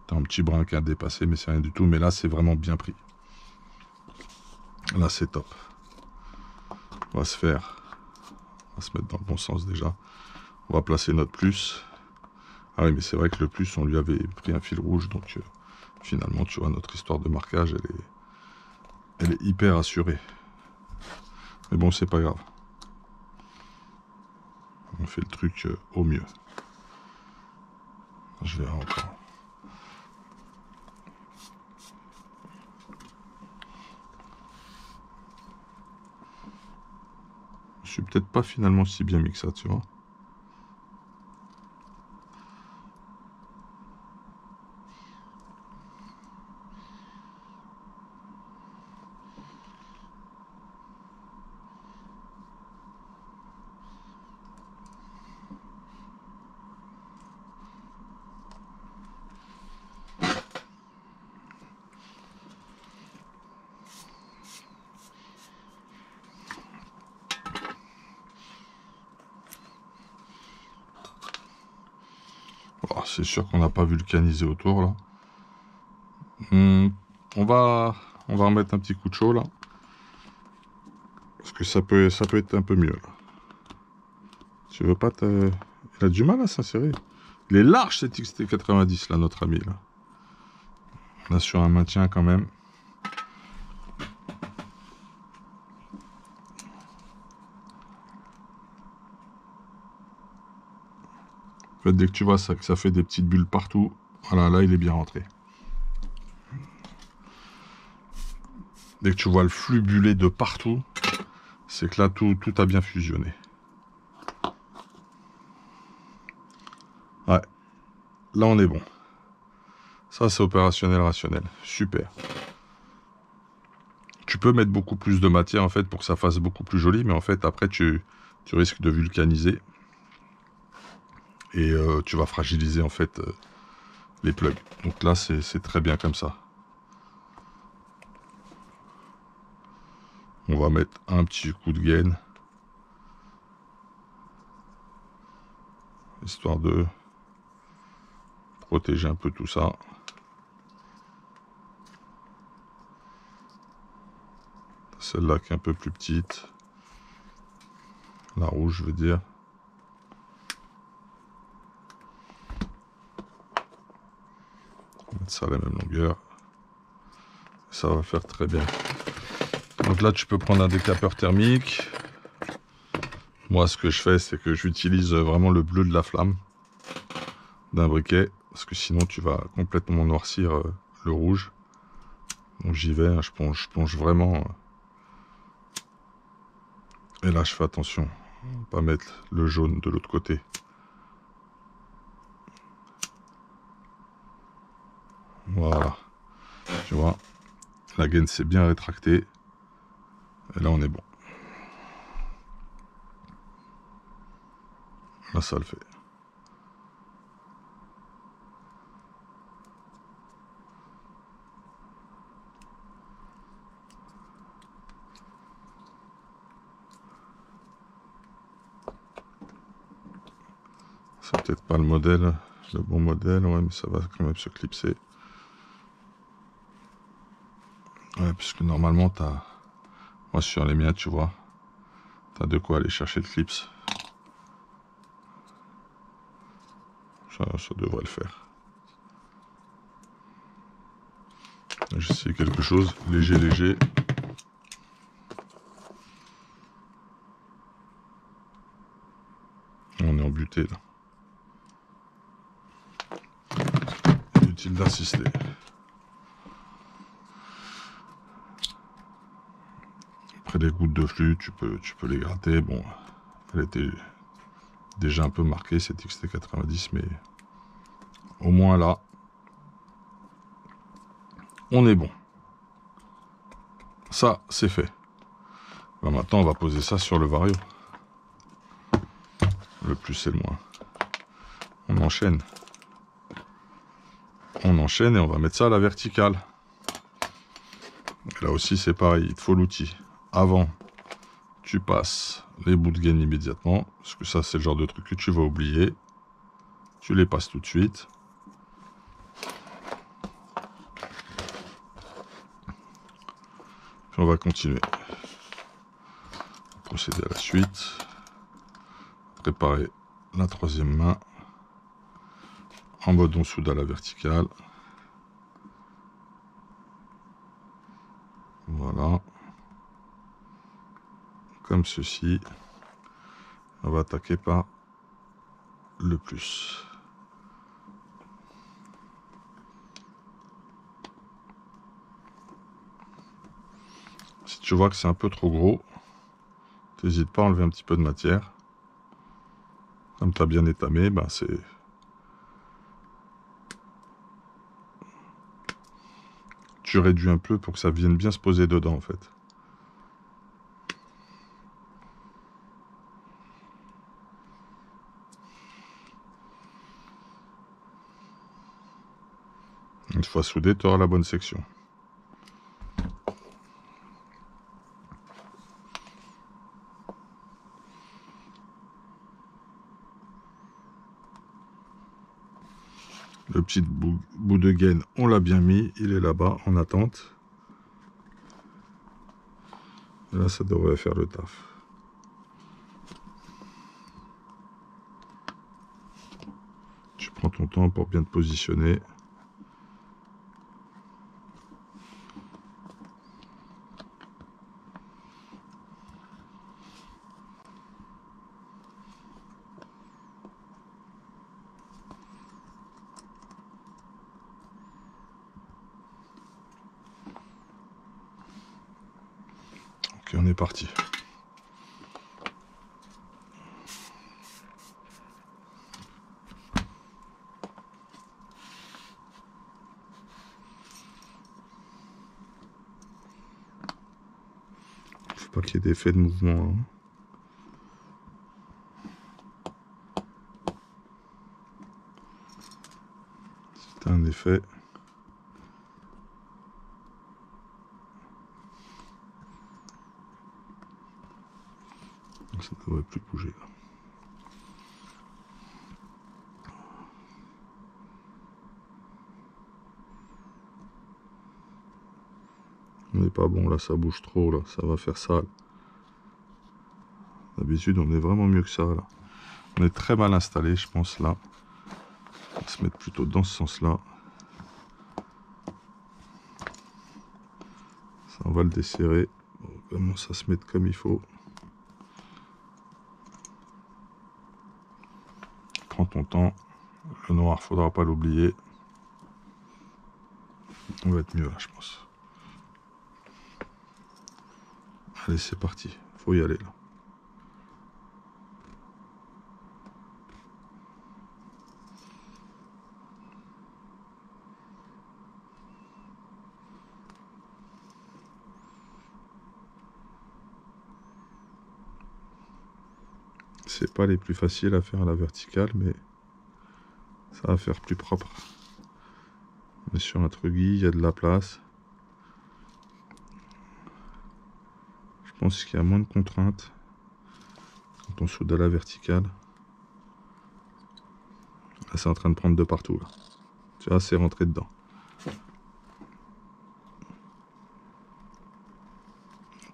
T'as un petit brin qui a dépassé, mais c'est rien du tout. Mais là, c'est vraiment bien pris. Là, c'est top. On va se mettre dans le bon sens déjà. On va placer notre plus. Ah oui, mais c'est vrai que le plus, on lui avait pris un fil rouge. Donc, finalement, tu vois, notre histoire de marquage, elle est hyper assurée. Mais bon, c'est pas grave. On fait le truc au mieux. Je verrai encore. Je suis peut-être pas finalement si bien mis que ça, tu vois. Oh, c'est sûr qu'on n'a pas vulcanisé autour là. On va remettre un petit coup de chaud là. Parce que ça peut être un peu mieux là. Tu veux pas te... Il a du mal à s'insérer. Il est large cet XT90 là, notre ami là. On a sur un maintien quand même. fait, dès que tu vois ça, que ça fait des petites bulles partout, voilà, là il est bien rentré. Dès que tu vois le flux bullé de partout, c'est que là tout a bien fusionné. Ouais, là on est bon. Ça c'est opérationnel rationnel, super. Tu peux mettre beaucoup plus de matière en fait pour que ça fasse beaucoup plus joli, mais en fait après tu risques de vulcaniser et tu vas fragiliser en fait les plugs. Donc là c'est très bien comme ça. On va mettre un petit coup de gaine, histoire de protéger un peu tout ça. Celle-là qui est un peu plus petite, la rouge je veux dire. On va mettre ça à la même longueur. Ça va faire très bien. Donc là tu peux prendre un décapeur thermique. Moi ce que je fais c'est que j'utilise vraiment le bleu de la flamme d'un briquet, parce que sinon tu vas complètement noircir le rouge. Donc j'y vais, hein, je plonge vraiment. Et là je fais attention, pas mettre le jaune de l'autre côté. Voilà, tu vois, la gaine s'est bien rétractée. Et là on est bon. Là ça le fait. C'est peut-être pas le modèle, le bon modèle, ouais, mais ça va quand même se clipser. Ouais, puisque normalement t'as... Moi sur les miens, tu vois, t'as de quoi aller chercher le clips. Ça devrait le faire. J'essaie quelque chose, léger, léger. On est en butée là. Inutile d'insister. Après les gouttes de flux, tu peux les gratter. Bon, elle était déjà un peu marquée cette XT90, mais au moins là, on est bon. Ça, c'est fait. Bah, maintenant, on va poser ça sur le Vario. Le plus et le moins. On enchaîne. On enchaîne et on va mettre ça à la verticale. Là aussi, c'est pareil, il te faut l'outil. Avant, tu passes les bouts de gaine immédiatement, parce que ça, c'est le genre de truc que tu vas oublier. Tu les passes tout de suite. Puis on va continuer. Procéder à la suite. Préparer la troisième main. En mode on soude à la verticale. Voilà. Comme ceci. On va attaquer par le plus. Si tu vois que c'est un peu trop gros, n'hésite pas à enlever un petit peu de matière. Comme tu as bien étamé, ben c'est... Tu réduis un peu pour que ça vienne bien se poser dedans en fait. Une fois soudé, tu auras la bonne section. Le petit bout de gaine, on l'a bien mis, il est là-bas en attente. Et là, ça devrait faire le taf. Tu prends ton temps pour bien te positionner. Ok, on est parti. Faut pas qu'il y ait d'effet de mouvement. Hein. C'est un effet. Ça ne devrait plus bouger là. On n'est pas bon là, ça bouge trop là, ça va faire sale. D'habitude on est vraiment mieux que ça là. On est très mal installé je pense là. On va se mettre plutôt dans ce sens là. Ça on va le desserrer. On commence à se mettre comme il faut. Prends ton temps. Le noir faudra pas l'oublier. On va être mieux là je pense. Allez c'est parti, faut y aller là. C'est pas les plus faciles à faire à la verticale, mais ça va faire plus propre. On est sur un truggy, il y a de la place. Je pense qu'il y a moins de contraintes quand on soude à la verticale. Là, c'est en train de prendre de partout. Là. Tu vois, c'est rentré dedans.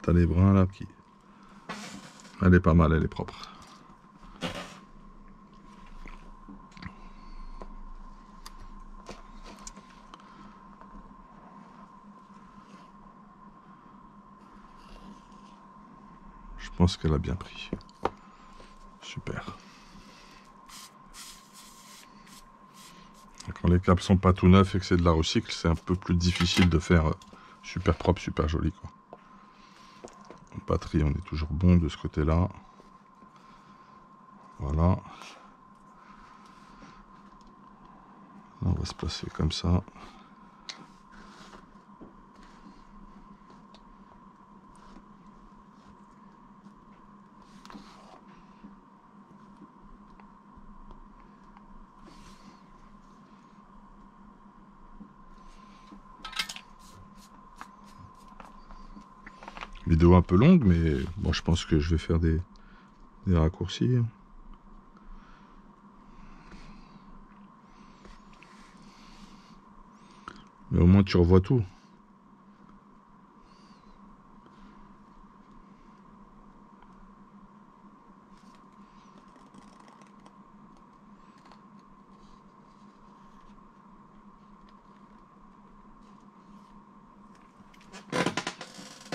T'as les brins là qui... Elle est pas mal, elle est propre. Je pense qu'elle a bien pris. Super. Quand les câbles sont pas tout neufs et que c'est de la recycle, c'est un peu plus difficile de faire super propre, super joli quoi. En batterie, on est toujours bon de ce côté-là. Voilà. Là, on va se placer comme ça. Vidéo un peu longue, mais bon, je pense que je vais faire des raccourcis. Mais au moins tu revois tout.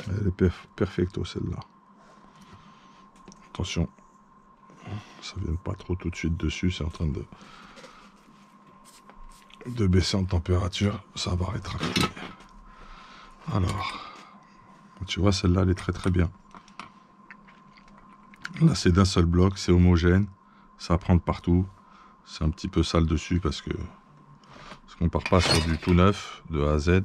Elle est perfecto celle-là. Attention, ça ne vient pas trop tout de suite dessus, c'est en train de baisser en température, ça va rétracter. Alors, tu vois celle-là elle est très très bien. Là c'est d'un seul bloc, c'est homogène, ça prend de partout. C'est un petit peu sale dessus parce qu'on part pas sur du tout neuf de A à Z.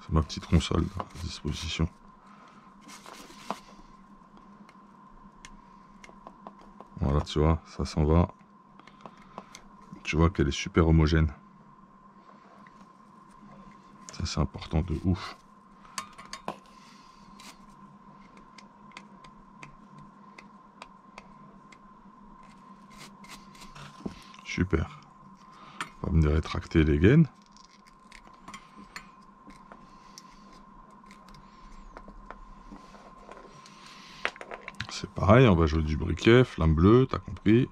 C'est ma petite console à disposition. Voilà, tu vois, ça s'en va. Tu vois qu'elle est super homogène. Ça c'est important de ouf. Super. On va venir rétracter les gaines. C'est pareil, on va jouer du briquet, flamme bleue, t'as compris.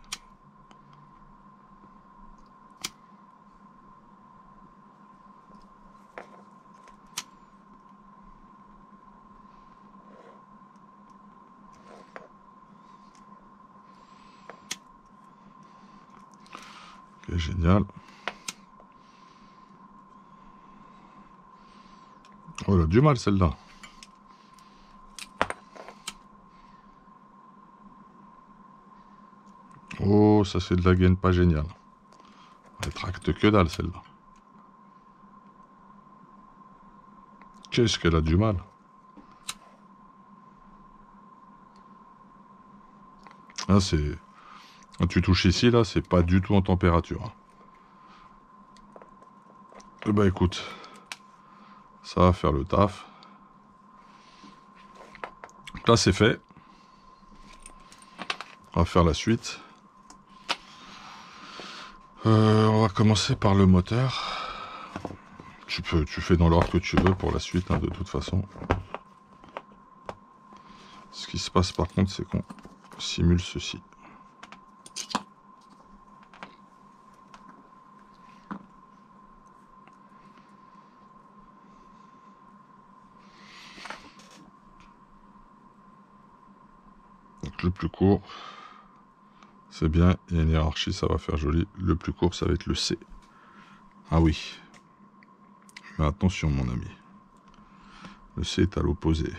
Ok, génial. Oh, elle a du mal celle-là. Oh, ça c'est de la gaine pas géniale. Elle tracte que dalle celle-là. Qu'est-ce qu'elle a du mal. Là c'est... Quand tu touches ici, là, c'est pas du tout en température. Eh ben écoute, ça va faire le taf. Là c'est fait. On va faire la suite. On va commencer par le moteur. Tu fais dans l'ordre que tu veux pour la suite, hein, de toute façon. Ce qui se passe par contre, c'est qu'on simule ceci. Donc le plus court, c'est bien, il y a une hiérarchie, ça va faire joli. Le plus court, ça va être le C. Ah oui. Mais attention mon ami. Le C est à l'opposé.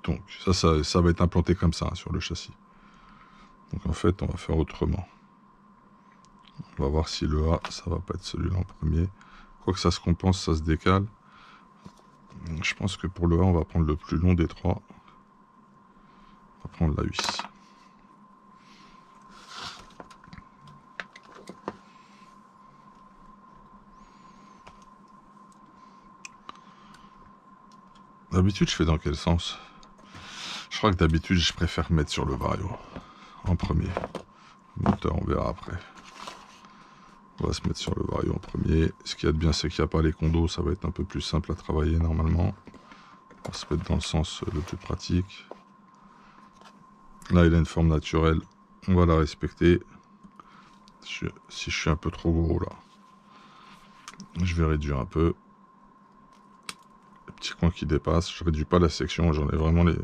Donc ça va être implanté comme ça, hein, sur le châssis. Donc en fait, on va faire autrement. On va voir si le A, ça va pas être celui-là en premier. Quoique ça se compense, ça se décale. Je pense que pour le A, on va prendre le plus long des trois. On va prendre la vis. D'habitude, je fais dans quel sens? Je crois que d'habitude, je préfère mettre sur le vario en premier. Le moteur, on verra après. On va se mettre sur le vario en premier. Ce qu'il y a de bien, c'est qu'il n'y a pas les condos. Ça va être un peu plus simple à travailler normalement. On va se mettre dans le sens le plus pratique. Là, il a une forme naturelle. On va la respecter. Si je suis un peu trop gros là, je vais réduire un peu. Les petits coins qui dépassent. Je réduis pas la section. J'en ai vraiment les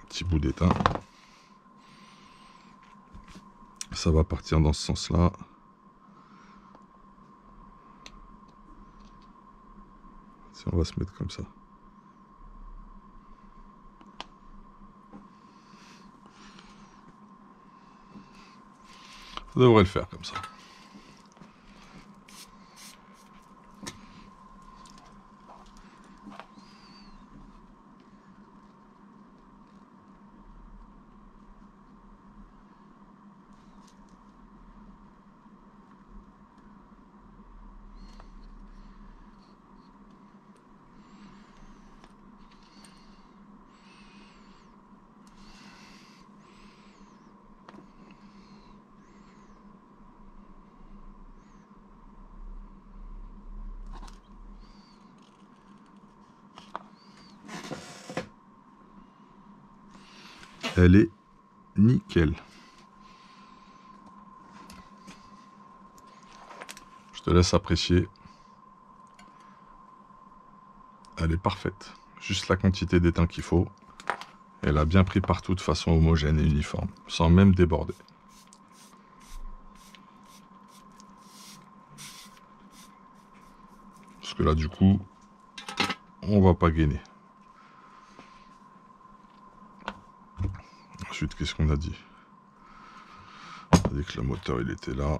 petits bouts d'étain. Ça va partir dans ce sens-là. Si on va se mettre comme ça. Ça devrait le faire comme ça. Elle est nickel. Je te laisse apprécier. Elle est parfaite. Juste la quantité d'étain qu'il faut. Elle a bien pris partout de façon homogène et uniforme, sans même déborder. Parce que là, du coup, on va pas gainer. Ensuite, qu'est-ce qu'on a dit? On a dit que le moteur, il était là.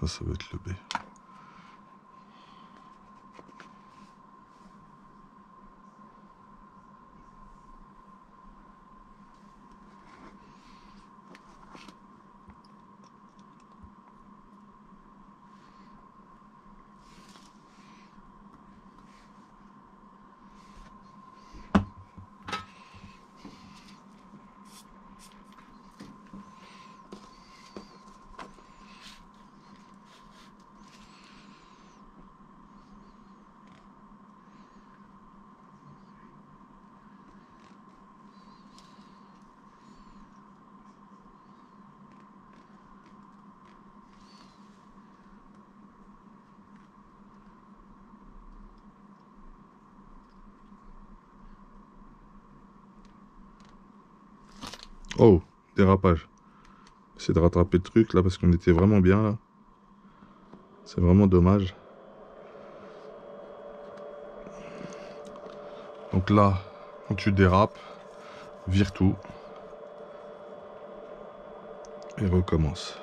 Ça va être le B. Oh, dérapage. Essayer de rattraper le truc là parce qu'on était vraiment bien là. C'est vraiment dommage. Donc là, quand tu dérapes, vire tout et recommence.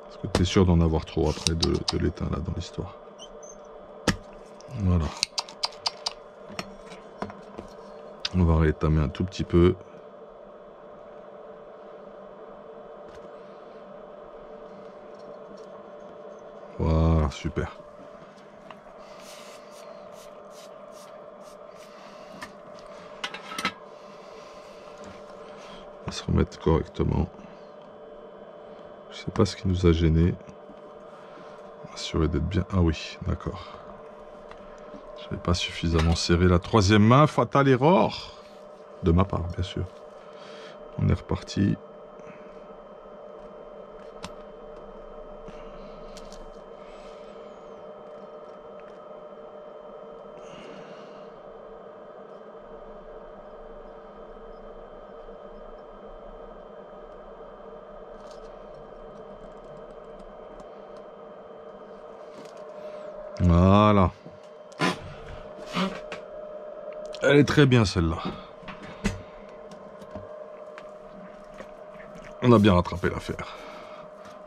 Parce que tu es sûr d'en avoir trop après de l'étain là dans l'histoire. Voilà. On va rétamer un tout petit peu. Voilà, super. On va se remettre correctement. Je sais pas ce qui nous a gêné. Assurer d'être bien. Ah oui, d'accord. Je n'avais pas suffisamment serré la troisième main. Fatal erreur. De ma part, bien sûr. On est reparti. Voilà. Elle est très bien celle-là. On a bien rattrapé l'affaire.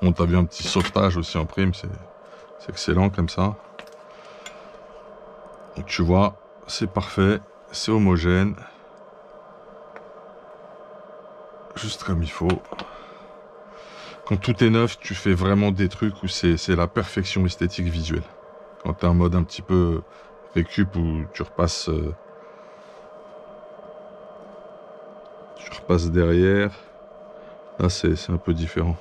On t'a vu un petit sauvetage aussi en prime, c'est excellent comme ça. Donc tu vois, c'est parfait, c'est homogène. Juste comme il faut. Quand tout est neuf, tu fais vraiment des trucs où c'est la perfection esthétique visuelle. Quand tu as un mode un petit peu récup où tu repasses derrière, là c'est un peu différent.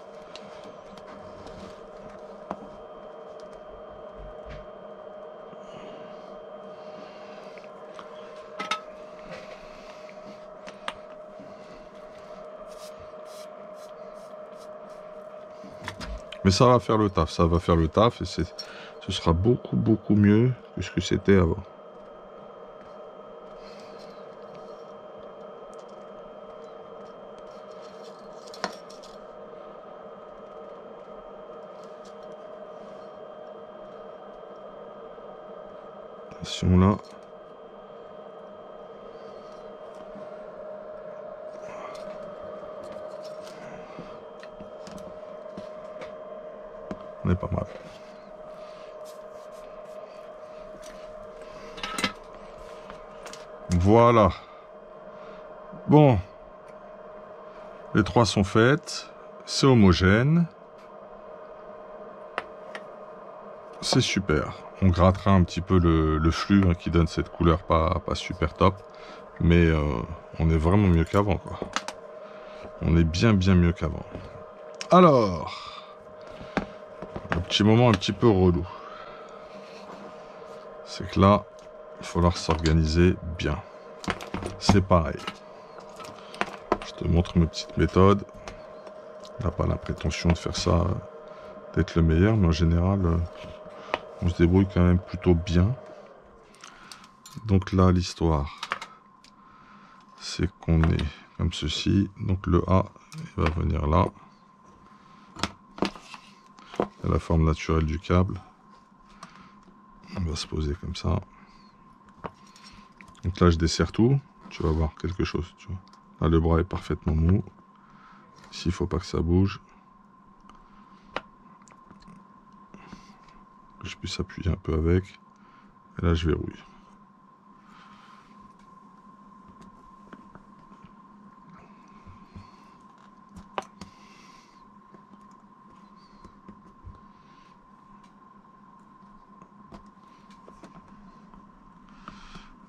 Mais ça va faire le taf, ça va faire le taf et ce sera beaucoup mieux que ce que c'était avant. Attention là. On est pas mal. Voilà. Bon. Les trois sont faites. C'est homogène. C'est super. On grattera un petit peu le flux hein, qui donne cette couleur pas super top. Mais on est vraiment mieux qu'avant, quoi. On est bien mieux qu'avant. Alors... un petit moment un petit peu relou. C'est que là, il va falloir s'organiser bien. C'est pareil. Je te montre mes petites méthodes. On n'a pas la prétention de faire ça, d'être le meilleur, mais en général, on se débrouille quand même plutôt bien. Donc là, l'histoire, c'est qu'on est comme ceci. Donc le A, il va venir là. La forme naturelle du câble. On va se poser comme ça. Donc là, je desserre tout. Tu vas voir quelque chose. Tu vois. Là, le bras est parfaitement mou. Ici, il ne faut pas que ça bouge. Que je puisse appuyer un peu avec. Et là, je verrouille.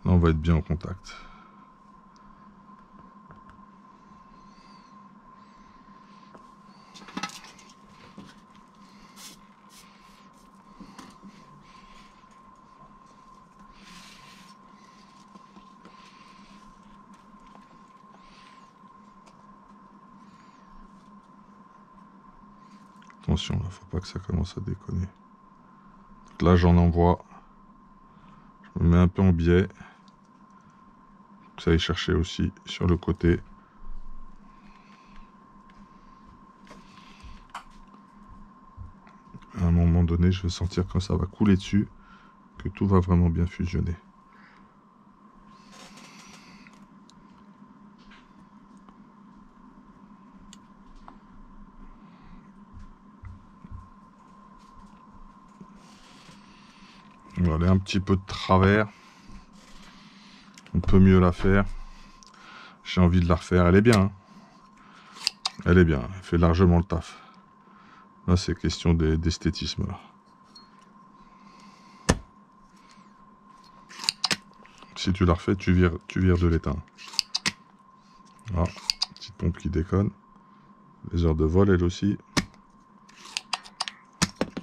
Là, on va être bien en contact. Attention, là, faut pas que ça commence à déconner. Donc là, j'en envoie. Je me mets un peu en biais Ça aille chercher aussi sur le côté. À un moment donné, je vais sentir quand ça va couler dessus, que tout va vraiment bien fusionner. On va aller un petit peu de travers. On peut mieux la faire. J'ai envie de la refaire. Elle est bien. Hein. Elle est bien. Elle fait largement le taf. Là, c'est question d'esthétisme. Si tu la refais, tu vires de l'étain. Ah, petite pompe qui déconne. Les heures de vol, elle aussi.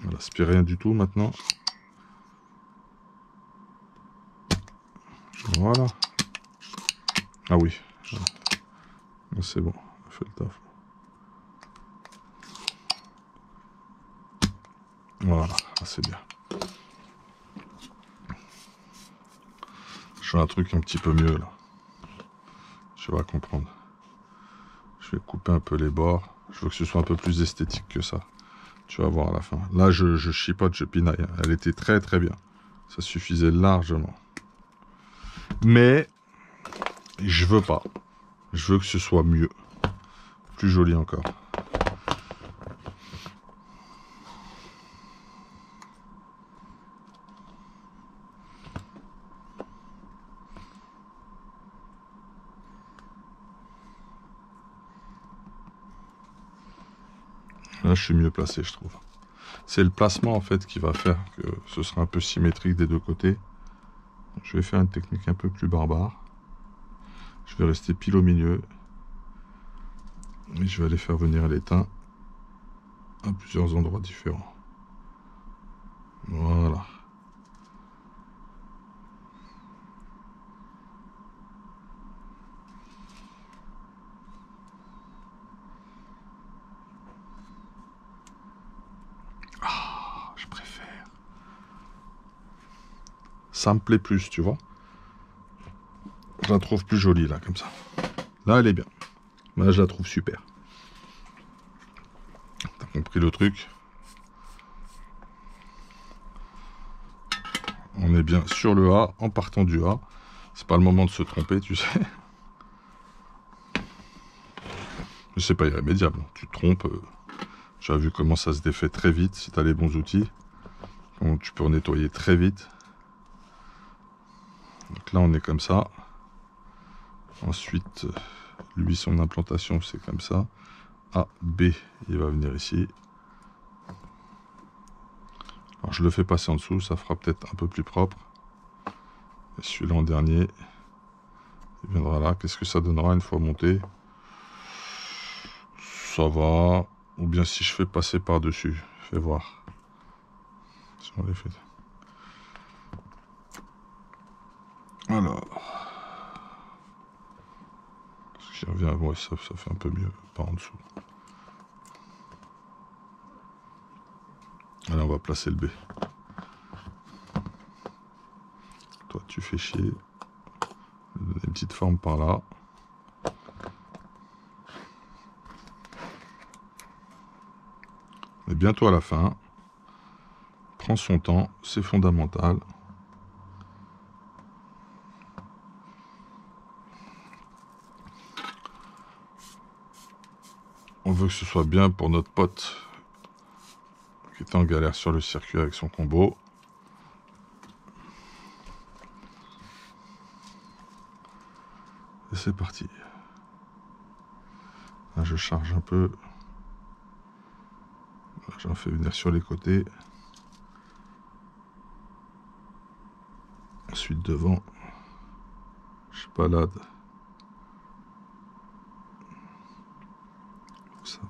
Elle aspire rien du tout maintenant. Voilà. Ah oui. C'est bon. Elle fait le taf. Voilà. C'est bien. Je fais un truc un petit peu mieux là. Tu vas comprendre. Je vais couper un peu les bords. Je veux que ce soit un peu plus esthétique que ça. Tu vas voir à la fin. Là, je chipote, je pinaille. Elle était très très bien. Ça suffisait largement. Mais je veux pas. Je veux que ce soit mieux. Plus joli encore. Là, je suis mieux placé, je trouve. C'est le placement, en fait, qui va faire que ce sera un peu symétrique des deux côtés. Je vais faire une technique un peu plus barbare. Je vais rester pile au milieu. Et je vais aller faire venir l'étain à plusieurs endroits différents. Voilà. Ah, je préfère. Ça me plaît plus, tu vois. Je la trouve plus jolie, là, comme ça. Là, elle est bien. Là, je la trouve super. T'as compris le truc? On est bien sur le A, en partant du A. C'est pas le moment de se tromper, tu sais. Mais c'est pas irrémédiable. Tu te trompes. Tu as vu comment ça se défait très vite si tu as les bons outils. Comment tu peux nettoyer très vite. Donc là, on est comme ça. Ensuite, lui, son implantation, c'est comme ça. A, B, il va venir ici. Alors, je le fais passer en dessous, ça fera peut-être un peu plus propre. Et celui-là en dernier, il viendra là. Qu'est-ce que ça donnera une fois monté? Ça va. Ou bien si je fais passer par-dessus, fais voir. Si on les fait. Alors. J'y reviens, ouais, ça fait un peu mieux par en dessous. Allez, on va placer le B. Toi, tu fais chier. Une petite forme par là. On est bientôt à la fin. Prends son temps, c'est fondamental. On veut que ce soit bien pour notre pote qui est en galère sur le circuit avec son combo. Et c'est parti. Là, je charge un peu. J'en fais venir sur les côtés. Ensuite devant. Je balade. Ça va.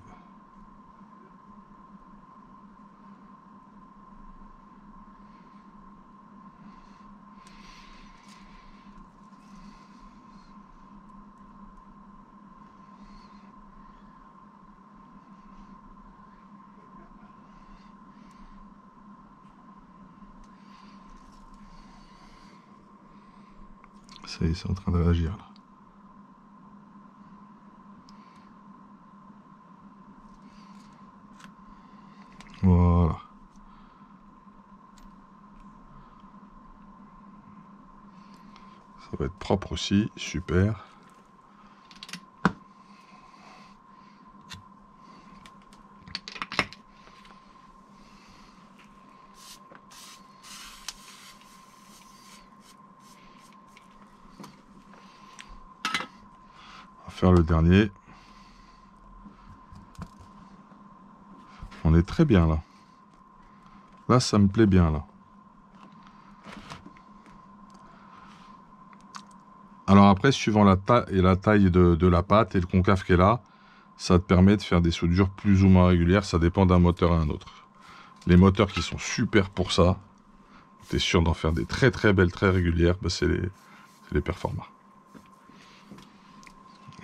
Ça y est, c'est en train de réagir là. Ça va être propre aussi, super. On va faire le dernier. On est très bien là. Là, ça me plaît bien là. Alors après, suivant la taille de la pâte et le concave qu'elle a, ça te permet de faire des soudures plus ou moins régulières. Ça dépend d'un moteur à un autre. Les moteurs qui sont super pour ça, tu es sûr d'en faire des très très belles, très régulières, bah c'est les Performa.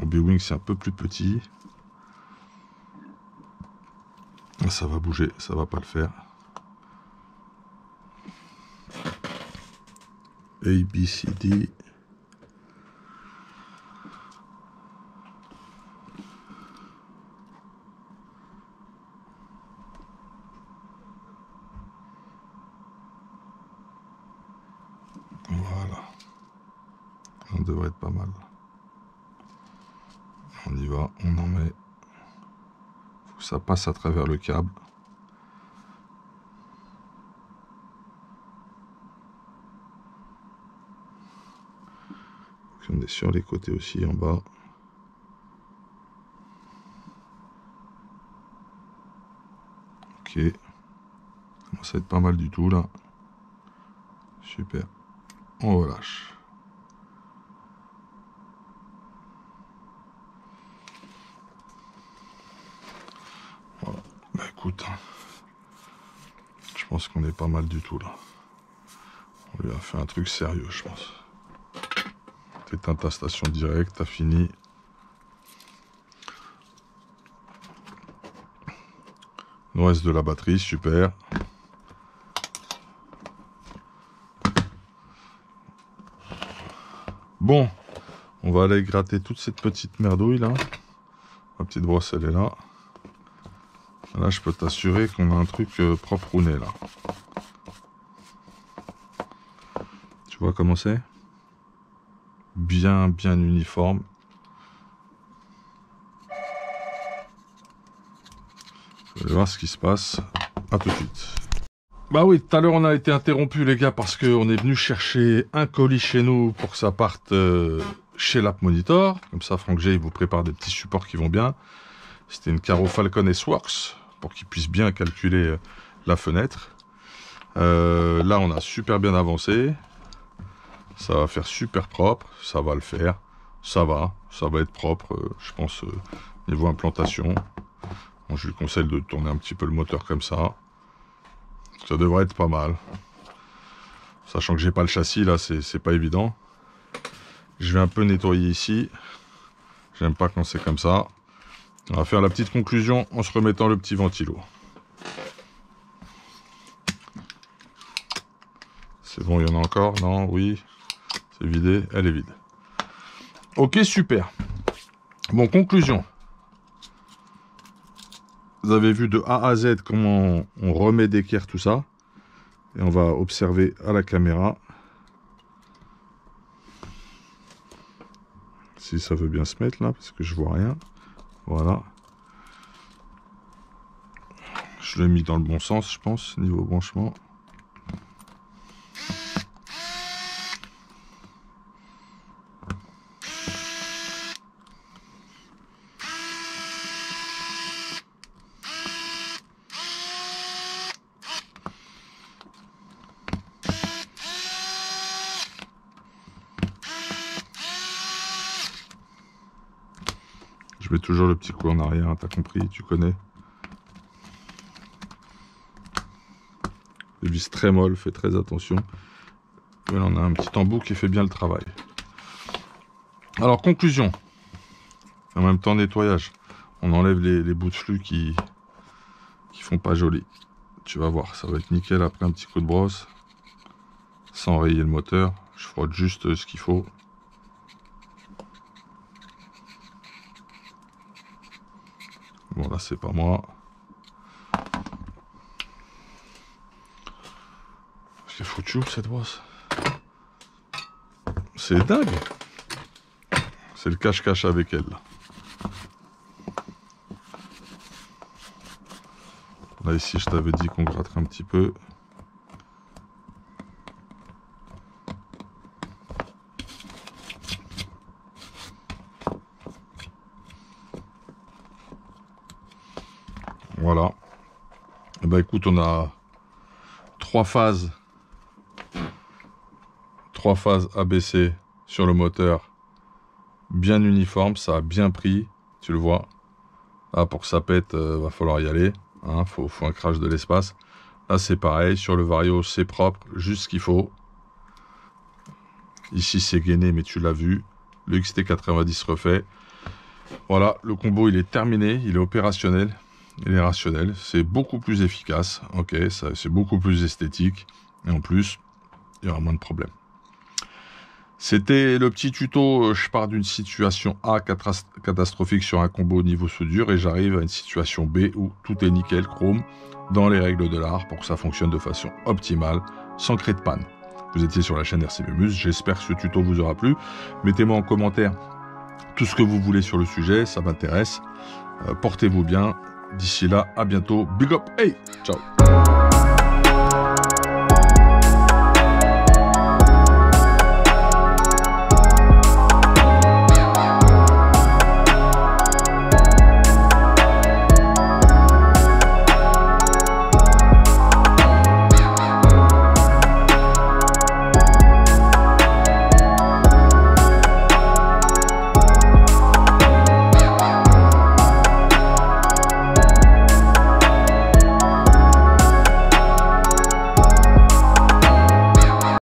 Au B-Wing, c'est un peu plus petit. Ça va bouger, ça va pas le faire. A, B, C, D. Voilà. On devrait être pas mal. On y va, on en met. Faut que ça passe à travers le câble. On est sur les côtés aussi, en bas. Ok. Ça commence à être pas mal du tout, là. Super. On relâche. Voilà. Bah écoute, je pense qu'on est pas mal du tout, là. On lui a fait un truc sérieux, je pense. T'éteins ta station directe, t'as fini. Il nous reste de la batterie, super. Bon, on va aller gratter toute cette petite merdouille là. Ma petite brosse, elle est là. Là, je peux t'assurer qu'on a un truc propre ou là. Tu vois comment c'est? Bien uniforme. Je vais voir ce qui se passe. À tout de suite. Bah oui, tout à l'heure on a été interrompu les gars parce qu'on est venu chercher un colis chez nous pour que ça parte chez l'App Monitor. Comme ça, Franck G il vous prépare des petits supports qui vont bien. C'était une Caro Falcon S-Works pour qu'il puisse bien calculer la fenêtre. Là, on a super bien avancé. Ça va faire super propre. Ça va le faire. Ça va être propre, je pense, niveau implantation. Bon, je lui conseille de tourner un petit peu le moteur comme ça. Ça devrait être pas mal. Sachant que j'ai pas le châssis, là, c'est pas évident. Je vais un peu nettoyer ici. J'aime pas quand c'est comme ça. On va faire la petite conclusion en se remettant le petit ventilo. C'est bon, il y en a encore? Non, oui. C'est vidé, elle est vide. Ok, super. Bon, conclusion. Vous avez vu de A à Z comment on remet d'équerre tout ça. Et on va observer à la caméra. Si ça veut bien se mettre là, parce que je vois rien. Voilà. Je l'ai mis dans le bon sens, je pense, niveau branchement. Je mets toujours le petit coup en arrière, hein, t'as compris, tu connais. Les vis très molles, fais très attention. Voilà, on a un petit embout qui fait bien le travail. Alors, conclusion. En même temps, nettoyage. On enlève les bouts de flux qui font pas joli. Tu vas voir, ça va être nickel après un petit coup de brosse. Sans rayer le moteur. Je frotte juste ce qu'il faut. Bon, là, c'est pas moi. C'est foutu, cette brosse. C'est dingue. C'est le cache-cache avec elle. Là, ici, je t'avais dit qu'on gratterait un petit peu. Voilà. Et ben écoute, on a 3 phases ABC sur le moteur, bien uniforme, ça a bien pris, tu le vois. Là, pour que ça pète, va falloir y aller, hein, faut un crash de l'espace. Là, c'est pareil, sur le Vario, c'est propre, juste ce qu'il faut. Ici, c'est gainé, mais tu l'as vu. Le XT90 refait. Voilà, le combo, il est terminé, il est opérationnel. Il est rationnel, c'est beaucoup plus efficace, ok, c'est beaucoup plus esthétique, et en plus, il y aura moins de problèmes. C'était le petit tuto, je pars d'une situation A catastrophique sur un combo niveau soudure, et j'arrive à une situation B où tout est nickel, chrome, dans les règles de l'art, pour que ça fonctionne de façon optimale, sans créer de panne. Vous étiez sur la chaîne RCB Muse, j'espère que ce tuto vous aura plu. Mettez-moi en commentaire tout ce que vous voulez sur le sujet, ça m'intéresse. Portez-vous bien. D'ici là, à bientôt. Big up, hey, ciao.